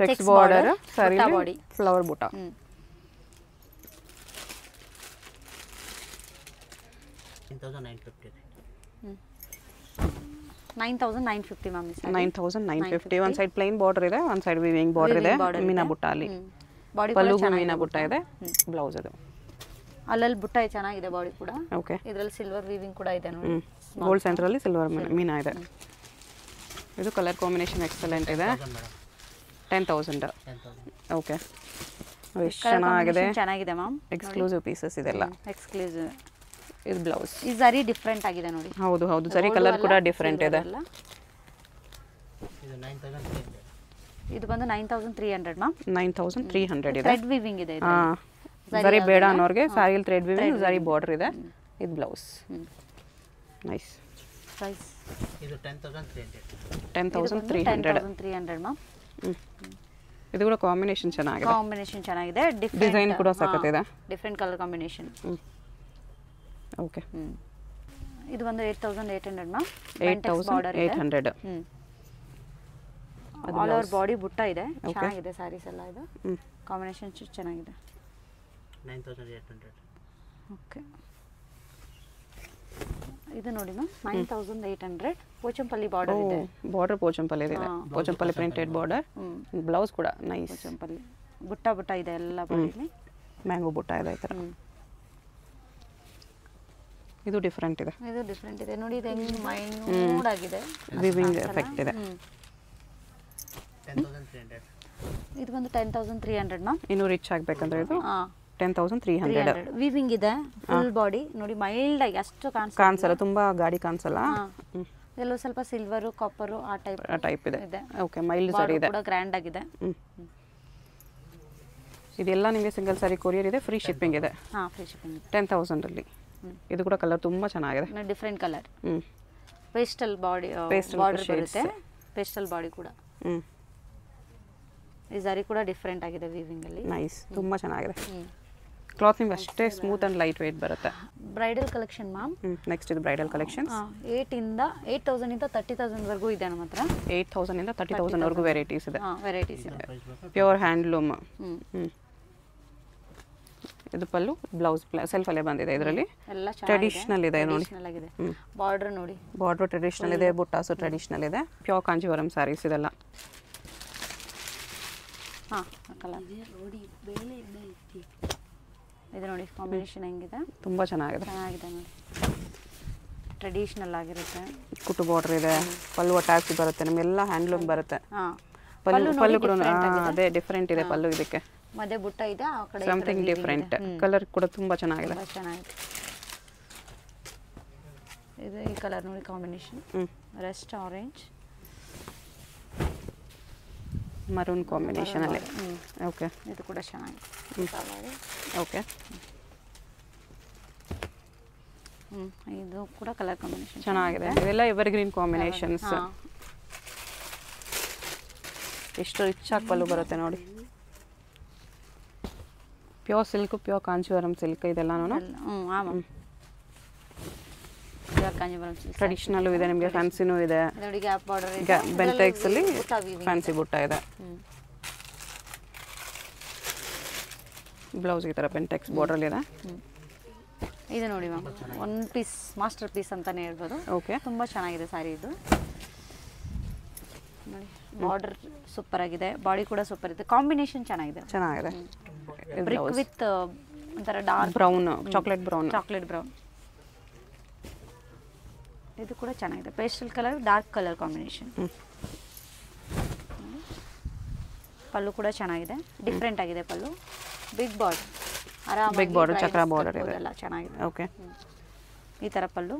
cheques border, sari body, flower ಬುಟ್ಟ. 9,950. 9,950 ma'am. 9,950. One side plane border ಇದೆ, ಒನ್ ಸೈಡ್ ವಿವಿಂಗ್ ಬಾರ್ಡರ್ ಇದೆ. ಮೀನಾ ಬುಟ್ಟ ಅಲ್ಲಿ ಪಲ್ಲುಗೂ ಮೀನಾ ಬುಟ್ಟ ಇದೆ. ಬ್ಲೌಸ್ ಅದು ಅಲ್ಲಲ್ಲಿ ಬುಟ್ಟ ಚೆನ್ನಾಗಿದೆ. ಬಾಡಿ ಕೂಡ ಓಕೆ. ಇದರಲ್ಲಿ ಸಿಲ್ವರ್ ವೀವಿಂಗ್ ಕೂಡ ಇದೆ ನೋಡಿ. ಗೋಲ್ಡ್ ಸೆಂಟ್ರಲ್ಲಿ ಸಿಲ್ವರ್ ಮೀನಾ ಇದೆ. ಇದು ಕಲರ್ ಕಾಂಬಿನೇಷನ್ ಎಕ್ಸಲೆಂಟ್ ಇದೆ. 10,000. ಓಕೆ ಎಷ್ಟು ಚೆನ್ನಾಗಿದೆ. ಚೆನ್ನಾಗಿದೆ ಮ್ಯಾಮ್. ಎಕ್ಸ್ಕ್ಲೂಸಿವ್ ಪೀಸಸ್ ಇದೆಲ್ಲ. ಎಕ್ಸ್ಕ್ಲೂಸಿವ್. ಇದು ಬ್ಲೌಸ್. ಈ ಜರಿ ಡಿಫ್ರೆಂಟ್ ಆಗಿದೆ ನೋಡಿ. ಹೌದು ಹೌದು, ಜರಿ ಕಲರ್ ಕೂಡ ಡಿಫ್ರೆಂಟ್ ಇದೆ. ಇದು 9,300. ಇದು ಬಂದು 9,300 ಮ್ಯಾಮ್. 9,300 ಇದೆ. ಥ್ರೆಡ್ ವೀವಿಂಗ್ ಇದೆ. ಹಾಂ ಜರಿ ಬೇಡ ಅನ್ನೋರಿಗೆ ಸ್ಯಾರಿಲ್ ಥ್ರೆಡ್ ವೀವಿಂಗ್, ಜರಿ ಬಾರ್ಡರ್ ಇದೆ. ಇದು ಬ್ಲೌಸ್. ನೈಸ್. ಪ್ರೈಸ್ ಇದು 10,300. 10,300 ಮ್ಯಾಮ್. ಇದು ಕೂಡ ಕಾಂಬಿನೇಷನ್ ಚೆನ್ನಾಗಿದೆ. ಕಾಂಬಿನೇಷನ್ ಚೆನ್ನಾಗಿದೆ. ಡಿಸೈನ್ ಕೂಡ ಸಖತ್ತಿದೆ. Different colour combination. ಓಕೆ ಇದು ಬಂದು 8800 ಮ್ಯಾಮ್. 8800. ಆಲ್ ಓವರ್ ಬಾಡಿ ಬುಟ್ಟ ಇದೆ. ಚೆನ್ನಾಗಿದೆ ಸ್ಯಾರೀಸ್ ಎಲ್ಲ. ಇದು ಕಾಂಬಿನೇಷನ್ ಚೆನ್ನಾಗಿದೆ. 9800. ಓಕೆ, ಇದು ನೋಡಿ ಮ್ಯಾಮ್ 9800. ಪೋಚಂಪಲ್ಲಿ ಬಾರ್ಡರ್ ಇದೆ. ಬಾರ್ಡರ್ ಪೋಚಂಪಲ್ಲಿ ಇದೆ. Pochampally printed border. ಬ್ಲೌಸ್ ಕೂಡ ನೈಸ್. ಪೋಚಂಪಲ್ಲಿ ಬುಟ್ಟ ಇದೆ ಎಲ್ಲ ಬಾಡಿಲಿ. ಮ್ಯಾಂಗೋ ಬುಟ್ಟ ಇದೆ ಈ ಥರ. ಇದು ಡಿಫ್ರೆಂಟ್ ಇದೆ. ಇದು ಡಿಫ್ರೆಂಟ್ ಇದೆ ನೋಡಿ. ಇದು ಹೆಂಗೆ ಮೈನ್ಯೂಟ್ ಆಗಿದೆ. ವಿವಿಂಗ್ ಎಫೆಕ್ಟ್ ಇದೆ. 10300. ಇದು ಬಂದು 10300 ಮ್ಯಾಮ್. ಇನ್ನು ರಿಚ್ ಆಗಬೇಕಂದ್ರೆ ಇದು 10300. ವಿವಿಂಗ್ ಇದೆ ಫುಲ್ ಬಾಡಿ ನೋಡಿ. ಮೈಲ್ಡ್ ಆಗಿ ಅಷ್ಟು ಕಾಣಿಸಲ್ಲ, ತುಂಬಾ ಗಾಡಿ ಕಾಣಿಸಲ್ಲ. ಎಲ್ಲೋ ಸ್ವಲ್ಪ ಸಿಲ್ವರು ಕಾಪರು ಆ ಟೈಪ್ ಇದೆ. ಓಕೆ, ಮೈಲ್ಡ್ ಸಾರಿ ಇದೆ. ಕೂಡ ಗ್ರ್ಯಾಂಡ್ ಆಗಿದೆ. ಇದೆಲ್ಲ ನಿಮಗೆ ಸಿಂಗಲ್ ಸಾರಿ ಕೊರಿಯರ್ ಇದೆ, ಫ್ರೀ ಶಿಪ್ಪಿಂಗ್ ಇದೆ. ಫ್ರೀ ಶಿಪ್ಪಿಂಗ್ 10,000 ಅಲ್ಲಿ. ಇದು ಕೂಡ ಕಲರ್ ತುಂಬಾ ಚೆನ್ನಾಗಿದೆ. Different colour. Pastel body border ಬರುತ್ತೆ. ಪೇಸ್ಟಲ್ ಬಾಡಿ ಕೂಡ. ಈ ಸಾರಿ ಕೂಡ ಡಿಫ್ರೆಂಟ್ ಆಗಿದೆ ವಿವಿಂಗ್ ಅಲ್ಲಿ. ನೈಸ್, ತುಂಬಾ ಚೆನ್ನಾಗಿದೆ. ಕ್ಲಾತ್ ನಿಮ್ಗೆ ಅಷ್ಟೇ ಸ್ಮೂತ್ ಅಂಡ್ ಲೈಟ್ ವೇಟ್ ಬರುತ್ತೆ. Bridal collection ma'am. ನೆಕ್ಸ್ಟ್ ಇದು ಬ್ರೈಡಲ್ ಕಲೆಕ್ಷನ್ಸ್. 8,000 ಇಂದ 30,000 ವರೆಗೂ ಇದೆ ನಮ್ಮ ಹತ್ರ. 8,000 ಇಂದ 30,000 ವರೆಗೂ ವೆರೈಟೀಸ್ ಇದೆ. ವೆರೈಟೀಸ್ ಇದೆ. Pure handloom. ಇದು ಪಲ್ಲು, ಬ್ಲೌಸ್ ಸೆಲ್ಫ್ ಅಲ್ಲೇ ಬಂದಿದೆ. ಇದರಲ್ಲಿ ಎಲ್ಲ ಟ್ರೆಡಿಷನಲ್ ಇದೆ ನೋಡಿ. ಬಾರ್ಡರ್ ನೋಡಿ. ಬಾರ್ಡರ್ ಟ್ರೆಡಿಷನಲ್ ಇದೆ, ಬುಟ್ಟಾಸು ಟ್ರೆಡಿಷನಲ್ ಇದೆ. ಪ್ಯೂರ್ ಕಾಂಜೀವರಂ ಸ್ಯಾರೀಸ್ ಇದೆಲ್ಲ. ಕಲರ್ ಇದು ನೋಡಿ. ಕಾಂಬಿನೇಷನ್ ಹೆಂಗಿದೆ, ತುಂಬಾ ಚೆನ್ನಾಗಿದೆ. ನೋಡಿ. ಟ್ರೆಡಿಷನಲ್ ಆಗಿರುತ್ತೆ. ಕುಟು ಬಾರ್ಡರ್ ಇದೆ. ಪಲ್ಲು ಅಟ್ಯಾಚ್ ಬರುತ್ತೆ. ನಮ್ಗೆಲ್ಲ ಹ್ಯಾಂಡ್ಲೂಮ್ ಬರುತ್ತೆ. ಪಲ್ಲು ಕೂಡ ಅದೇ ಡಿಫ್ರೆಂಟ್ ಇದೆ ಪಲ್ಲು. ಇದಕ್ಕೆ ಮಧ್ಯೆ ಬುಟ್ಟ ಇದೆ. ಆ ಕಡೆ ಸಮಥಿಂಗ್ ಡಿಫ್ರೆಂಟ್. ಕಲರ್ ಕೂಡ ತುಂಬಾ ಚೆನ್ನಾಗಿದೆ. ಇದು ಈ ಕಲರ್ ನೋಡಿ combination. Rest orange maroon combination ಅಲ್ಲಿ. ಓಕೆ, ಇದು ಕೂಡ ಚೆನ್ನಾಗಿದೆ. ಓಕೆ, ಇದು ಕೂಡ ಕಲರ್ ಕಾಂಬಿನೇಷನ್ ಚೆನ್ನಾಗಿದೆ. ಇವೆಲ್ಲ ಎವರ್ಗ್ರೀನ್ ಕಾಂಬಿನೇಷನ್ಸ್. ಎಷ್ಟು ರಿಚ್ ಆಗಿ ಪಲ್ಲು ಬರುತ್ತೆ ನೋಡಿ. Pure silk, pure Kanchivaram silk ಇದೆಲ್ಲನೂ. ಟ್ರೆಡಿಷನಲ್ ಇದೆ ನಿಮಗೆ, ಫ್ಯಾನ್ಸಿನೂ ಇದೆ. ಬೆಂಟೆಕ್ಸ್ ಅಲ್ಲಿ ಫ್ಯಾನ್ಸಿ ಬುಟ್ಟ ಇದೆ. ಬ್ಲೌಸ್ ಈ ಥರ ಬೆಂಟೆಕ್ಸ್ ಬಾರ್ಡರ್ ಇದೆ. ಇದು ನೋಡಿ ma'am, one piece masterpiece ಅಂತಾನೆ ಹೇಳ್ಬೋದು. ಓಕೆ, ತುಂಬ ಚೆನ್ನಾಗಿದೆ ಸ್ಯಾರಿ ಇದು ನೋಡಿ. ಬಾರ್ಡರ್ ಸೂಪರ್ ಆಗಿದೆ, ಬಾಡಿ ಕೂಡ ಸೂಪರ್ ಇದೆ. ಕಾಂಬಿನೇಷನ್ ಚೆನ್ನಾಗಿದೆ. ಬ್ರಿಕ್ ವಿತ್ ಒಂಥರ ಡಾರ್ಕ್ ಬ್ರೌನ್, ಚಾಕ್ಲೇಟ್ ಬ್ರೌನ್. ಇದು ಕೂಡ ಚೆನ್ನಾಗಿದೆ. Pastel colour, dark colour combination. Pallu ಕೂಡ ಚೆನ್ನಾಗಿದೆ, ಡಿಫ್ರೆಂಟ್ ಆಗಿದೆ ಪಲ್ಲು. ಬಿಗ್ ಬಾರ್ಡರ್, ಚಕ್ರ ಬಾರ್ಡರ್ ಎಲ್ಲ ಚೆನ್ನಾಗಿದೆ. ಓಕೆ, ಈ ಥರ ಪಲ್ಲು.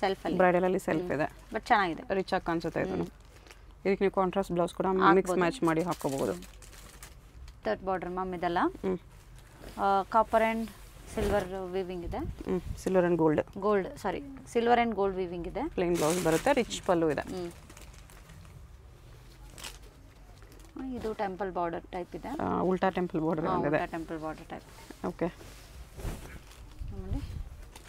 ಸೆಲ್ಫ್ ಅಲ್ಲಿ, ಬ್ರೈಡಲ್ ಅಲ್ಲಿ ಸೆಲ್ಫ್ ಇದೆ. ಬಟ್ ಚೆನ್ನಾಗಿದೆ, ರಿಚ್ ಆಗಿ ಕಾಣಿಸುತ್ತೆ ಇದನ್ನು. ಇದಕ್ಕೆ ನೀವು ಕಾಂಟ್ರಾಸ್ಟ್ ಬ್ಲೌಸ್ ಕೂಡ ಮಿಕ್ಸ್ ಮ್ಯಾಚ್ ಮಾಡಿ ಹಾಕೋಬಹುದು. ಥರ್ಡ್ ಬಾರ್ಡರ್ ಮ್ಯಾಮ್ ಇದೆಲ್ಲ ಕಾಪರ್ ಆ್ಯಂಡ್ ಸಿಲ್ವರ್ ವೀವಿಂಗ್ ಇದೆ. Silver and silver and gold weaving ಇದೆ. ಪ್ಲೇನ್ ಬ್ಲೌಸ್ ಬರುತ್ತೆ, ರಿಚ್ ಪಲ್ಲು ಇದೆ. ಇದು ಟೆಂಪಲ್ ಬಾರ್ಡರ್ ಟೈಪ್ ಇದೆ. ಉಲ್ಟಾ ಟೆಂಪಲ್ ಬಾರ್ಡರ್ ಬಂದಿದೆ. Temple border type. Okay,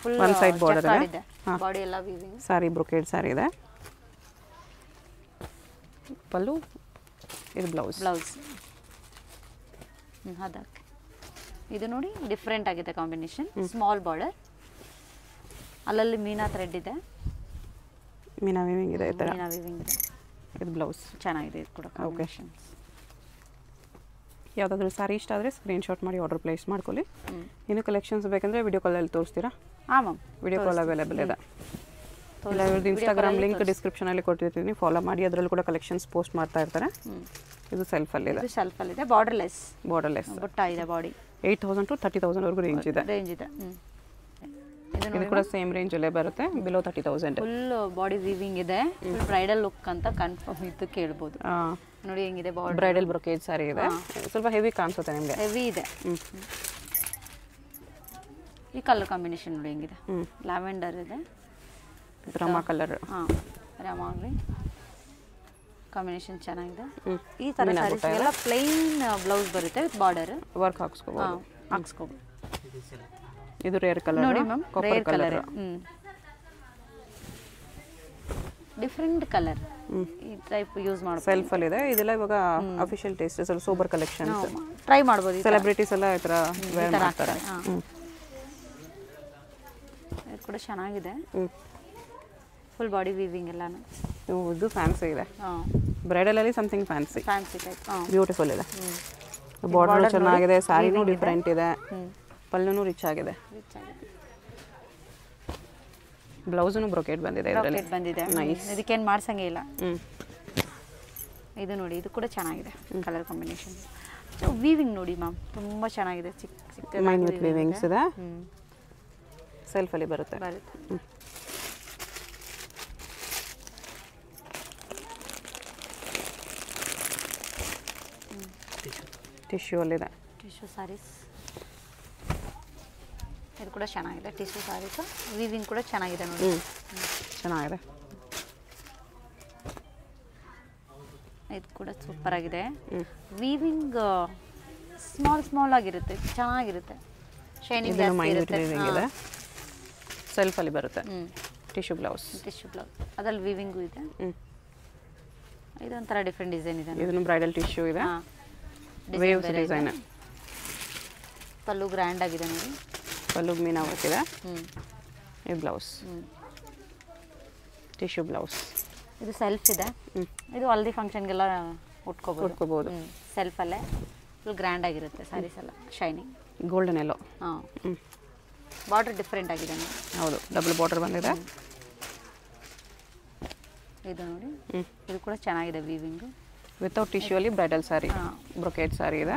full one side border ಇದೆ. ಬಾಡಿ ಎಲ್ಲ ವೀವಿಂಗ್. ಸಾರಿ ಬ್ರೊಕೇಡ್ ಸಾರಿ ಇದೆ. ಪಲ್ಲು, ಇದು ಬ್ಲೌಸ್. ಅದಕ್ಕೆ ಇದು ನೋಡಿ ಡಿಫ್ರೆಂಟ್ ಆಗಿದೆ ಕಾಂಬಿನೇಷನ್. ಸ್ಮಾಲ್ ಬಾರ್ಡರ್, ಅಲ್ಲಲ್ಲಿ ಮೀನಾ ಥ್ರೆಡ್ ಇದೆ. ಮೀನಾ ವೀವಿಂಗ್ ಇದೆ. ಇದು ಬ್ಲೌಸ್ ಚೆನ್ನಾಗಿದೆ. ಇದು ಕೂಡ ಕಾಂಬಿನೇಷನ್. ಯಾವುದಾದ್ರೂ ಸಾರಿ ಇಷ್ಟ ಆದರೆ ಸ್ಕ್ರೀನ್ಶಾಟ್ ಮಾಡಿ ಆರ್ಡರ್ ಪ್ಲೇಸ್ ಮಾಡ್ಕೊಳ್ಳಿ. ಇನ್ನು ಕಲೆಕ್ಷನ್ಸ್ ಬೇಕಂದರೆ ವಿಡಿಯೋ ಕಾಲಲ್ಲಿ ತೋರಿಸ್ತೀರಾ? ಹಾಂ ಮ್ಯಾಮ್, ವಿಡಿಯೋ ಕಾಲ್ ಅವೈಲೇಬಲ್ ಇದೆ. ಇಲ್ಲ, ಇವ್ರದ್ದು ಇನ್ಸ್ಟಾಗ್ರಾಮ್ ಲಿಂಕ್ ಡಿಸ್ಕ್ರಿಪ್ಷನಲ್ಲಿ ಕೊಟ್ಟಿರ್ತೀನಿ, ಫಾಲೋ ಮಾಡಿ. ಅದರಲ್ಲೂ ಕೂಡ ಕಲೆಕ್ಷನ್ಸ್ ಪೋಸ್ಟ್ ಮಾಡ್ತಾ ಇರ್ತಾರೆ. ಇದು ಸೆಲ್ಫಲ್ಲಿದೆ. ಬಾರ್ಡರ್ಲೆಸ್ ಬುಟ್ಟ ಇದೆ. ಬಾಡಿ 8,000 to 30,000 ವರೆಗೂ ರೇಂಜ್ ಇದೆ. ಇದು ಕೂಡ ಸೇಮ್ ರೇಂಜ್ ಅಲ್ಲೇ ಬರುತ್ತೆ, ಬಿಲೋ 30,000. ಫುಲ್ ಬಾಡಿ ವೀವಿಂಗ್ ಇದೆ. ಬ್ರೈಡಲ್ ಲುಕ್ ಅಂತ ಕನ್ಫರ್ಮ್ ಇದ್ದು ಕೇಳ್ಬೋದು. ನೋಡಿ ಹೆಂಗಿದೆ ಬಾರ್ಡರ್. ಬ್ರೈಡಲ್ ಬ್ರೊಕೇಜ್ ಸಾರಿ ಇದೆ. ಸ್ವಲ್ಪ ಹೆವಿ ಕಾಣಿಸುತ್ತೆ ನಿಮಗೆ. ಹೆವಿ ಇದೆ. ಈ ಕಲರ್ ಕಾಂಬಿನೇಷನ್ ನೋಡಿ ಹೆಂಗಿದೆ. ಲ್ಯಾವೆಂಡರ್ ಇದೆ, ರಮಾ ಕಲರ್. ರಮಾ ಕಾಂಬಿನೇಷನ್ ಚೆನ್ನಾಗಿದೆ. ಈ ಥರ ಸ್ಯಾರೀಸ್ ಎಲ್ಲ ಪ್ಲೈನ್ ಬ್ಲೌಸ್ ಬರುತ್ತೆ ವಿತ್ ಬಾರ್ಡರ್. ವರ್ಕ್ ಹಾಕ್ಸ್ಕೋಬೋದು. ಹಾಕ್ಸ್ಕೋಬೋದು. ಇದು ರೇರ್ ಕಲರ್ ನೋಡಿ ma'am, rare colour. Different colour ಈ ಟೈಪ್ ಯೂಸ್ ಮಾಡ್ಬೋದು. ಸೆಲ್ಫ್ ಅಲ್ಲಿ ಇದೆ. ಇದೆಲ್ಲ ಇವಾಗ ಅಫಿಷಿಯಲ್ ಟೇಸ್ಟ್ ಸ್ವಲ್ಪ ಸೂಪರ್ ಕಲೆಕ್ಷನ್ಸ್. ಟ್ರೈ ಮಾಡ್ಬೋದು. ಸೆಲೆಬ್ರಿಟೀಸ್ ಎಲ್ಲ ಈ ಥರ ವೇರ್ ಮಾಡ್ತಾರೆ. ಇದು ಕೂಡ ಚೆನ್ನಾಗಿದೆ. ಫುಲ್ ಬಾಡಿ ವೀವಿಂಗ್ ಎಲ್ಲಾನು. ಇದು ಫ್ಯಾನ್ಸಿ ಇದೆ. ಬ್ರೈಡಲ್ ಅಲ್ಲಿ ಸಮಥಿಂಗ್ ಫ್ಯಾನ್ಸಿ ಟೈಪ್. ಬ್ಯೂಟಿಫುಲ್ ಇದೆ. ಬಾರ್ಡರ್ ಚೆನ್ನಾಗಿದೆ. ಸ್ಯಾರಿನೂ ಡಿಫ್ರೆಂಟ್ ಇದೆ. ಪಲ್ಲುನೂ ರಿಚ್ ಆಗಿದೆ. ಬ್ಲೌಸ್ನು ಬ್ರೊಕೆಟ್ ಬಂದಿದೆ. ಇದರಲ್ಲಿ ಬಂದಿದೆ. ಇದಕ್ಕೇನು ಮಾಡ್ಸಂಗೇ ಇಲ್ಲ. ಇದು ನೋಡಿ, ಇದು ಕೂಡ ಚೆನ್ನಾಗಿದೆ ಕಲರ್ ಕಾಂಬಿನೇಷನ್. ವೀವಿಂಗ್ ನೋಡಿ ಮ್ಯಾಮ್, ತುಂಬ ಚೆನ್ನಾಗಿದೆ. ಚಿಕ್ಕ ಚಿಕ್ಕ ಮೈನ್ಯೂಟ್ ವೀವಿಂಗ್ಸ್ ಇದೆ. ಸೆಲ್ಫ್ ಅಲ್ಲಿ ಬರುತ್ತೆ. ಟಿಶ್ಯೂ ಅಲ್ಲಿದೆ. ಟಿಶ್ಯೂ ಸ್ಯಾರೀಸ್ ಇದು ಕೂಡ ಚೆನ್ನಾಗಿದೆ. ಟಿಶ್ಯೂ ಸ್ಯಾರೀಸ್ ವೀವಿಂಗ್ ಕೂಡ ಚೆನ್ನಾಗಿದೆ ನೋಡಿ. ಚೆನ್ನಾಗಿದೆ. ಇದು ಕೂಡ ಸೂಪರ್ ಆಗಿದೆ. ವೀವಿಂಗ್ ಸ್ಮಾಲ್ ಆಗಿರುತ್ತೆ, ಚೆನ್ನಾಗಿರುತ್ತೆ. ಶೈನಿಂಗ್ ಜಾಸ್ತಿ ಇರುತ್ತೆ. ಸೆಲ್ಫ್ ಅಲ್ಲಿ ಬರುತ್ತೆ. Tissue blouse. ಅದ್ರಲ್ಲಿ ವೀವಿಂಗು ಇದೆ. ಇದೊಂಥರ ಡಿಫ್ರೆಂಟ್ ಡಿಸೈನ್ ಇದೆ. ಇದನ್ನು ಬ್ರೈಡಲ್ ಟಿಶ್ಯೂ ಇದೆ. Waves design. ಪಲ್ಲು ಗ್ರ್ಯಾಂಡ್ ಆಗಿದೆ ನೋಡಿ. ಪಲ್ಲು ಮೀನಾ ವರ್ಕ್ ಇದೆ. ಇದು ಬ್ಲೌಸ್. Tissue blouse. ಇದು ಸೆಲ್ಫ್ ಇದೆ. ಇದು ಹಲ್ದಿ ಫಂಕ್ಷನ್ಗೆಲ್ಲ ಉಟ್ಕೋಬಹುದು. ಸೆಲ್ಫಲ್ಲೇ ಫುಲ್ ಗ್ರ್ಯಾಂಡ್ ಆಗಿರುತ್ತೆ ಸ್ಯಾರೀಸ್ ಎಲ್ಲ. ಶೈನಿಂಗ್ ಗೋಲ್ಡನ್ ಎಲ್ಲೋ. ಬಾರ್ಡರ್ ಡಿಫ್ರೆಂಟ್ ಆಗಿದೆ. ಹೌದು, ಡಬಲ್ ಬಾರ್ಡರ್ ಬಂದಿದೆ. ಇದು ನೋಡಿ, ಇದು ಕೂಡ ಚೆನ್ನಾಗಿದೆ ವೀವಿಂಗ್. ವಿತೌಟ್ ಟಿಶ್ಯೂ ಅಲ್ಲಿ ಬ್ರೈಡಲ್ ಸ್ಯಾರಿ, ಬ್ರೊಕೇಟ್ ಸ್ಯಾರಿ ಇದೆ.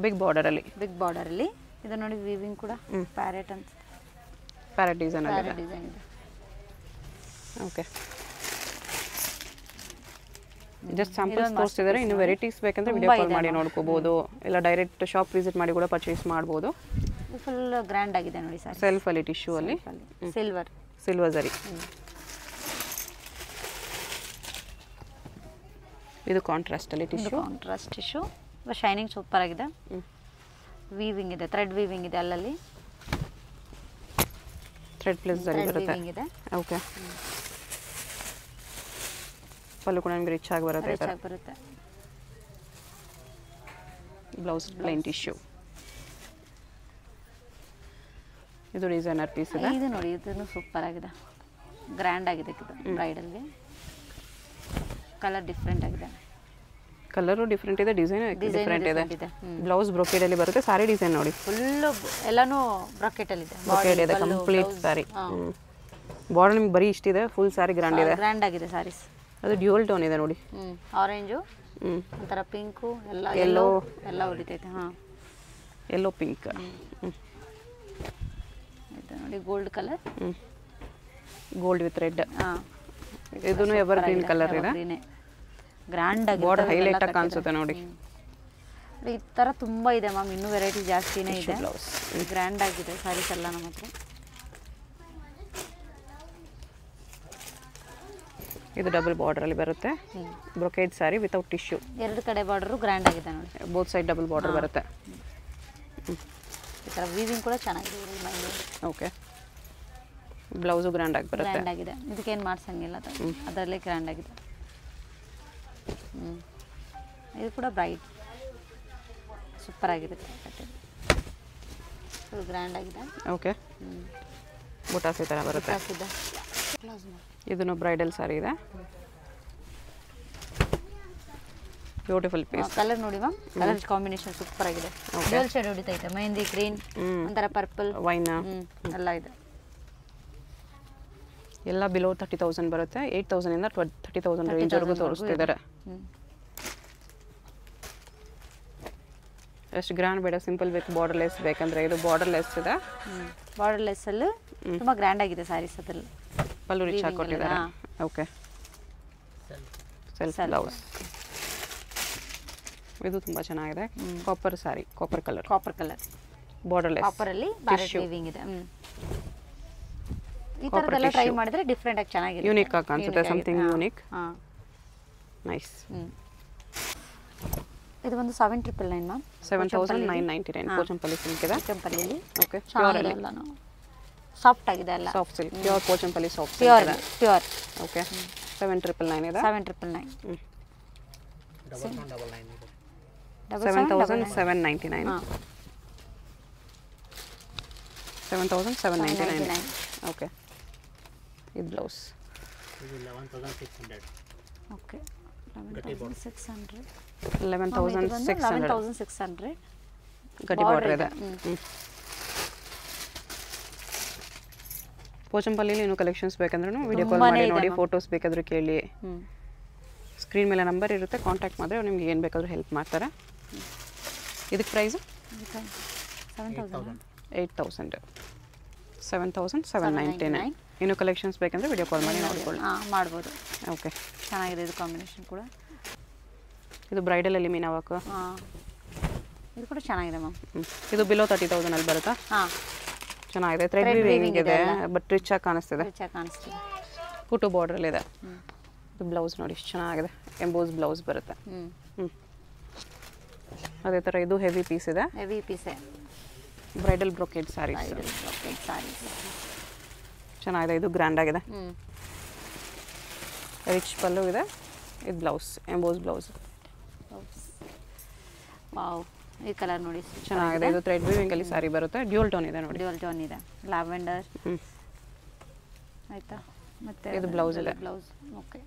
ಬಿಗ್ ಬಾರ್ಡರಲ್ಲಿ. ಇದು ನೋಡಿ ವೀವಿಂಗ್ ಕೂಡ ಪ್ಯಾರೆಟ್ ಅಂತ. ಪ್ಯಾರೆಟ್ ಡಿಸೈನ್ ಅಲ್ಲಿ ಡಿಸೈನ್ ಇದೆ. ಓಕೆ, ಜಸ್ಟ್ ಸ್ಯಾಂಪಲ್ಸ್ ತೋರಿಸ್ತಿದ್ದಾರೆ. ಇನ್ನು ವೆರೈಟೀಸ್ ಬೇಕಂದ್ರೆ ವಿಡಿಯೋ ಕಾಲ್ ಮಾಡಿ ನೋಡ್ಕೋಬಹುದು, ಇಲ್ಲ ಡೈರೆಕ್ಟ್ ಶಾಪ್ ವಿಸಿಟ್ ಮಾಡಿ ಕೂಡ ಪರ್ಚೇಸ್ ಮಾಡ್ಬೋದು. ಫುಲ್ ಗ್ರ್ಯಾಂಡ್ ಆಗಿದೆ ನೋಡಿ ಸರ್. ಸೆಲ್ಫ್ ಅಲ್ಲಿ ಟಿಶ್ಯೂ ಅಲ್ಲಿ ಸಿಲ್ವರ್ ಜರಿ. ಇದು ಕಾಂಟ್ರಾಸ್ಟ್ ಅಲ್ಲಿ ಟಿಶ್ಯೂ. ಶೈನಿಂಗ್ ಸೂಪರ್ ಆಗಿದೆ. ವೀವಿಂಗ್ ಇದೆ, ಥ್ರೆಡ್ ವೀವಿಂಗ್ ಇದೆ. ಅಲ್ಲಲ್ಲಿ ಥ್ರೆಡ್ ಪ್ಲಸ್ ಜರಿ ಬರುತ್ತೆ. ಓಕೆ, ಪಲ್ಲು ಕೂಡ ನಿಮಗೆ ರಿಚ್ ಆಗಿ ಬರುತ್ತೆ. Blouse plain tissue. ಇದು ಡಿಸೈನರ್ ಪೀಸ್ ಇದೆ. ಇದು ನೋಡಿ, ಇದನ್ನು ಸೂಪರ್ ಆಗಿದೆ, ಗ್ರ್ಯಾಂಡ್ ಆಗಿದೆ. ಇದು ಬ್ರೈಡಲ್ಗೆ ಕಲರ್ ಡಿಫ್ರೆಂಟ್ ಆಗಿದೆ. ಕಲರು ಡಿಫ್ರೆಂಟ್ ಇದೆ, ಡಿಸೈನ್ ಡಿಫ್ರೆಂಟ್ ಇದೆ. ಬ್ಲೌಸ್ ಬ್ರೊಕೇಡ್ ಅಲ್ಲಿ ಬರುತ್ತೆ. ಸಾರಿ ಡಿಸೈನ್ ನೋಡಿ, ಫುಲ್ ಎಲ್ಲಾನು ಬ್ರೊಕೇಟ್ ಅಲ್ಲಿ ಇದೆ. ಬ್ರೊಕೇಡ್ ಇದೆ ಕಂಪ್ಲೀಟ್ ಸಾರಿ. ಬಾರ್ಡರ್ ನಿಮಗೆ ಬರೀ ಇಷ್ಟಿದೆ, ಫುಲ್ ಸಾರಿ ಗ್ರ್ಯಾಂಡ್ ಇದೆ. ಗ್ರ್ಯಾಂಡ್ ಆಗಿದೆ ಸಾರೀಸ್. ಅದು ಡ್ಯೂಯಲ್ ಟೋನ್ ಇದೆ ನೋಡಿ. ಆರೆಂಜು, ಒಂಥರ ಪಿಂಕು, ಎಲ್ಲೋ ಎಲ್ಲ ಹೊಡಿತೈತೆ. Yellow pink. ಇದು ನೋಡಿ gold colour. Gold with red. ಇದನ್ನು ಎವರ್ ಗ್ರೀನ್ ಕಲರ್ ಇದೆ. ಗ್ರ್ಯಾಂಡ್ ಆಗಿ ಬಾರ್ಡರ್ ಹೈಲೈಟ್ ಆಗಿ ಕಾಣಿಸುತ್ತೆ ನೋಡಿ. ಈ ಥರ ತುಂಬ ಇದೆ ಮ್ಯಾಮ್, ಇನ್ನೂ ವೆರೈಟಿ ಜಾಸ್ತಿನೇ ಇದೆ. ಬ್ಲೌಸ್ ಗ್ರ್ಯಾಂಡ್ ಆಗಿದೆ ಸ್ಯಾರೀಸ್ ಎಲ್ಲ ನಮ್ಮ ಹತ್ರ. ಇದು ಡಬಲ್ ಬಾರ್ಡರ್ ಅಲ್ಲಿ ಬರುತ್ತೆ. Brocade sari without tissue. ಎರಡು ಕಡೆ ಬಾರ್ಡರು ಗ್ರ್ಯಾಂಡ್ ಆಗಿದೆ ನೋಡಿ. ಬೋತ್ ಸೈಡ್ ಡಬಲ್ ಬಾರ್ಡರ್ ಬರುತ್ತೆ. ಈ ಥರ ವೀವಿಂಗ್ ಕೂಡ ಚೆನ್ನಾಗಿದೆ. ಓಕೆ, ಬ್ಲೌಸು ಗ್ರ್ಯಾಂಡ್ ಆಗಿ ಬರುತ್ತೆ. ಗ್ರ್ಯಾಂಡ್ ಆಗಿದೆ. ಇದಕ್ಕೇನು ಮಾಡ್ಸಂಗಿಲ್ಲ, ಅದರಲ್ಲೇ ಗ್ರ್ಯಾಂಡ್ ಆಗಿದೆ. ಇದು ಕೂಡ ಬ್ರೈಟ್ ಸೂಪರ್ ಆಗಿರುತ್ತೆ. ಫುಲ್ ಗ್ರ್ಯಾಂಡ್ ಆಗಿದೆ. ಓಕೆ, ಬುಟಾಸಿ ಥರ ಬರುತ್ತೆ. ಇದನ್ನು ಬ್ರೈಡಲ್ ಸಾರಿ ಇದೆ. Beautiful piece. ಕಲರ್ ನೋಡಿ ಮ್ಯಾಮ್, ಕಲರ್ ಕಾಂಬಿನೇಷನ್ ಸೂಪರ್ ಆಗಿದೆ. ಡ್ಯುಯಲ್ ಶೇಡ್ ಹೊಡಿತೈತೆ. ಮೆಹಂದಿ ಗ್ರೀನ್, ಒಂಥರ ಪರ್ಪಲ್, ವೈನ್ ಎಲ್ಲ ಇದೆ. ಎಲ್ಲ ಬಿಲೋ 30,000 ಬರುತ್ತೆ. 8,000 ಇಂದ 30,000 ರೇಂಜ್ವರೆಗೂ ತೋರಿಸ್ತಿದ್ದಾರೆ. ಎಷ್ಟು ಗ್ರ್ಯಾಂಡ್ ಬೇಡ, ಸಿಂಪಲ್ ಬೇಕು, ಬಾರ್ಡರ್ಲೆಸ್ ಬೇಕಂದ್ರೆ ಇದು ಬಾರ್ಡರ್ಲೆಸ್ ಇದೆ. ಬಾರ್ಡರ್ಲೆಸ್ ಅಲ್ಲಿ ತುಂಬಾ ಗ್ರ್ಯಾಂಡ್ ಆಗಿದೆ ಸ್ಯಾರೀಸ್. ಅದ್ರಲ್ಲಿ ಪಲ್ಲು ರಿಚ್ ಆಗಿ ಕೊಟ್ಟಿದ್ದಾರೆ. Okay, self blouse. ಇದು ತುಂಬಾ ಚೆನ್ನಾಗಿದೆ. ಕಾಪರ್ ಸಾರಿ, ಕಾಪರ್ ಕಲರ್. ಬಾರ್ಡರ್ಲೆಸ್. ಕಾಪರ್ ಅಲ್ಲಿ ಬ್ಯಾರೆಟ್ ವೀವಿಂಗ್ ಇದೆ. ಈ ತರದೆಲ್ಲ ಟ್ರೈ ಮಾಡಿದ್ರೆ ಡಿಫರೆಂಟ್ ಆಗಿ ಚೆನ್ನಾಗಿದೆ. ಯೂನಿಕ್ ಆಗಿ ಕಾಣಿಸುತ್ತೆ, ಸಮಥಿಂಗ್ ಯೂನಿಕ್. ನೈಸ್. ಇದು ಒಂದು 7,999 ಮ್ಯಾಮ್. 7,999 ಪೋಚಂಪಲ್ಲಿ ಸಿಲ್ಕ್ ಇದೆ. ಪೋಚಂಪಲ್ಲಿಲಿ ಓಕೆ, ಚೆನ್ನಾಗಿದೆ ಎಲ್ಲನೂ, ಸಾಫ್ಟ್ ಆಗಿದೆ ಎಲ್ಲ. Soft silk, pure Pochampally soft pure silk ಇದೆ. ಪ್ಯೂರ್. ಓಕೆ, 7,999 ಇದೆ. 7,999. 7,799. 7,799. ಓಕೆ, ಇದು ಬ್ಲೌಸ್. ಇದು 11,600. ಓಕೆ, 11,600. 11,600 11,600 ಗಟ್ಟಿ ಬಾರ್ಡರ್ ಇದೆ. ಪೋಚಂಪಲ್ಲಿಲಿ ಇನ್ನೂ ಕಲೆಕ್ಷನ್ಸ್ ಬೇಕಂದ್ರೂ ವಿಡಿಯೋ ಕಾಲ್ ಮಾಡಿ ನೋಡಿ, ಫೋಟೋಸ್ ಬೇಕಾದರೂ ಕೇಳಿ. ಸ್ಕ್ರೀನ್ ಮೇಲೆ ನಂಬರ್ ಇರುತ್ತೆ, ಕಾಂಟ್ಯಾಕ್ಟ್ ಮಾಡಿದ್ರೆ ನಿಮ್ಗೆ ಏನು ಬೇಕಾದರೂ ಹೆಲ್ಪ್ ಮಾಡ್ತಾರೆ. ಇದಕ್ಕೆ ಪ್ರೈಸು 8,000. 7,799. ಇನ್ನೂ ಕಲೆಕ್ಷನ್ಸ್ ಬೇಕಂದ್ರೆ ವಿಡಿಯೋ ಕಾಲ್ ಮಾಡಿ ನೋಡ್ಕೊಳ್ಳಿ. ಮಾಡ್ಬೋದು. ಓಕೆ, ಚೆನ್ನಾಗಿದೆ ಇದು ಕಾಂಬಿನೇಷನ್ ಕೂಡ. ಇದು ಬ್ರೈಡಲಲ್ಲಿ ಮೀನಾ ವರ್ಕ್. ಇದು ಕೂಡ ಚೆನ್ನಾಗಿದೆ ಮ್ಯಾಮ್. ಇದು ಬಿಲೋ 30,000 ಅಲ್ಲಿ ಬರುತ್ತಾ? ಚೆನ್ನಾಗಿದೆ, ಥ್ರೆಡ್ ವೀವಿಂಗ್ ಇದೆ, ಬಟ್ ರಿಚ್ ಆಗಿ ಕಾಣಿಸ್ತಿದೆ. ಪುಟು ಬಾರ್ಡ್ರಲ್ಲಿ ಇದೆ. ಇದು ಬ್ಲೌಸ್ ನೋಡಿ ಎಷ್ಟು ಚೆನ್ನಾಗಿದೆ, ಎಂಬೋಸ್ ಬ್ಲೌಸ್ ಬರುತ್ತೆ. ಅದೇ ಥರ ಇದು ಹೆವಿ ಪೀಸ್ ಇದೆ. ಹೆವಿ ಪೀಸೆ ಬ್ರೈಡಲ್ ಬ್ರೊಕೇಡ್ ಸ್ಯಾರೀಸ್. ಚೆನ್ನಾಗಿದೆ, ಇದು ಗ್ರ್ಯಾಂಡ್ ಆಗಿದೆ. ರಿಚ್ ಪಲ್ಲು ಇದೆ. ಇದು ಬ್ಲೌಸ್, ಎಂಬೋಸ್ ಬ್ಲೌಸ್. ವಾವ್, ಈ ಕಲರ್ ನೋಡಿ ಚೆನ್ನಾಗಿದೆ. ಇದು ಥ್ರೆಡ್ ವೀವಿಂಗ್ ಅಲ್ಲಿ ಸ್ಯಾರಿ ಬರುತ್ತೆ. ಡ್ಯೂಲ್ ಟೋನ್ ಇದೆ ನೋಡಿ. ಡ್ಯೂಯಲ್ ಟೋನ್ ಇದೆ, ಲ್ಯಾವೆಂಡರ್. ಆಯ್ತಾ, ಮತ್ತೆ ಇದು ಬ್ಲೌಸ್ ಇದೆ. ಬ್ಲೌಸ್. ಓಕೆ,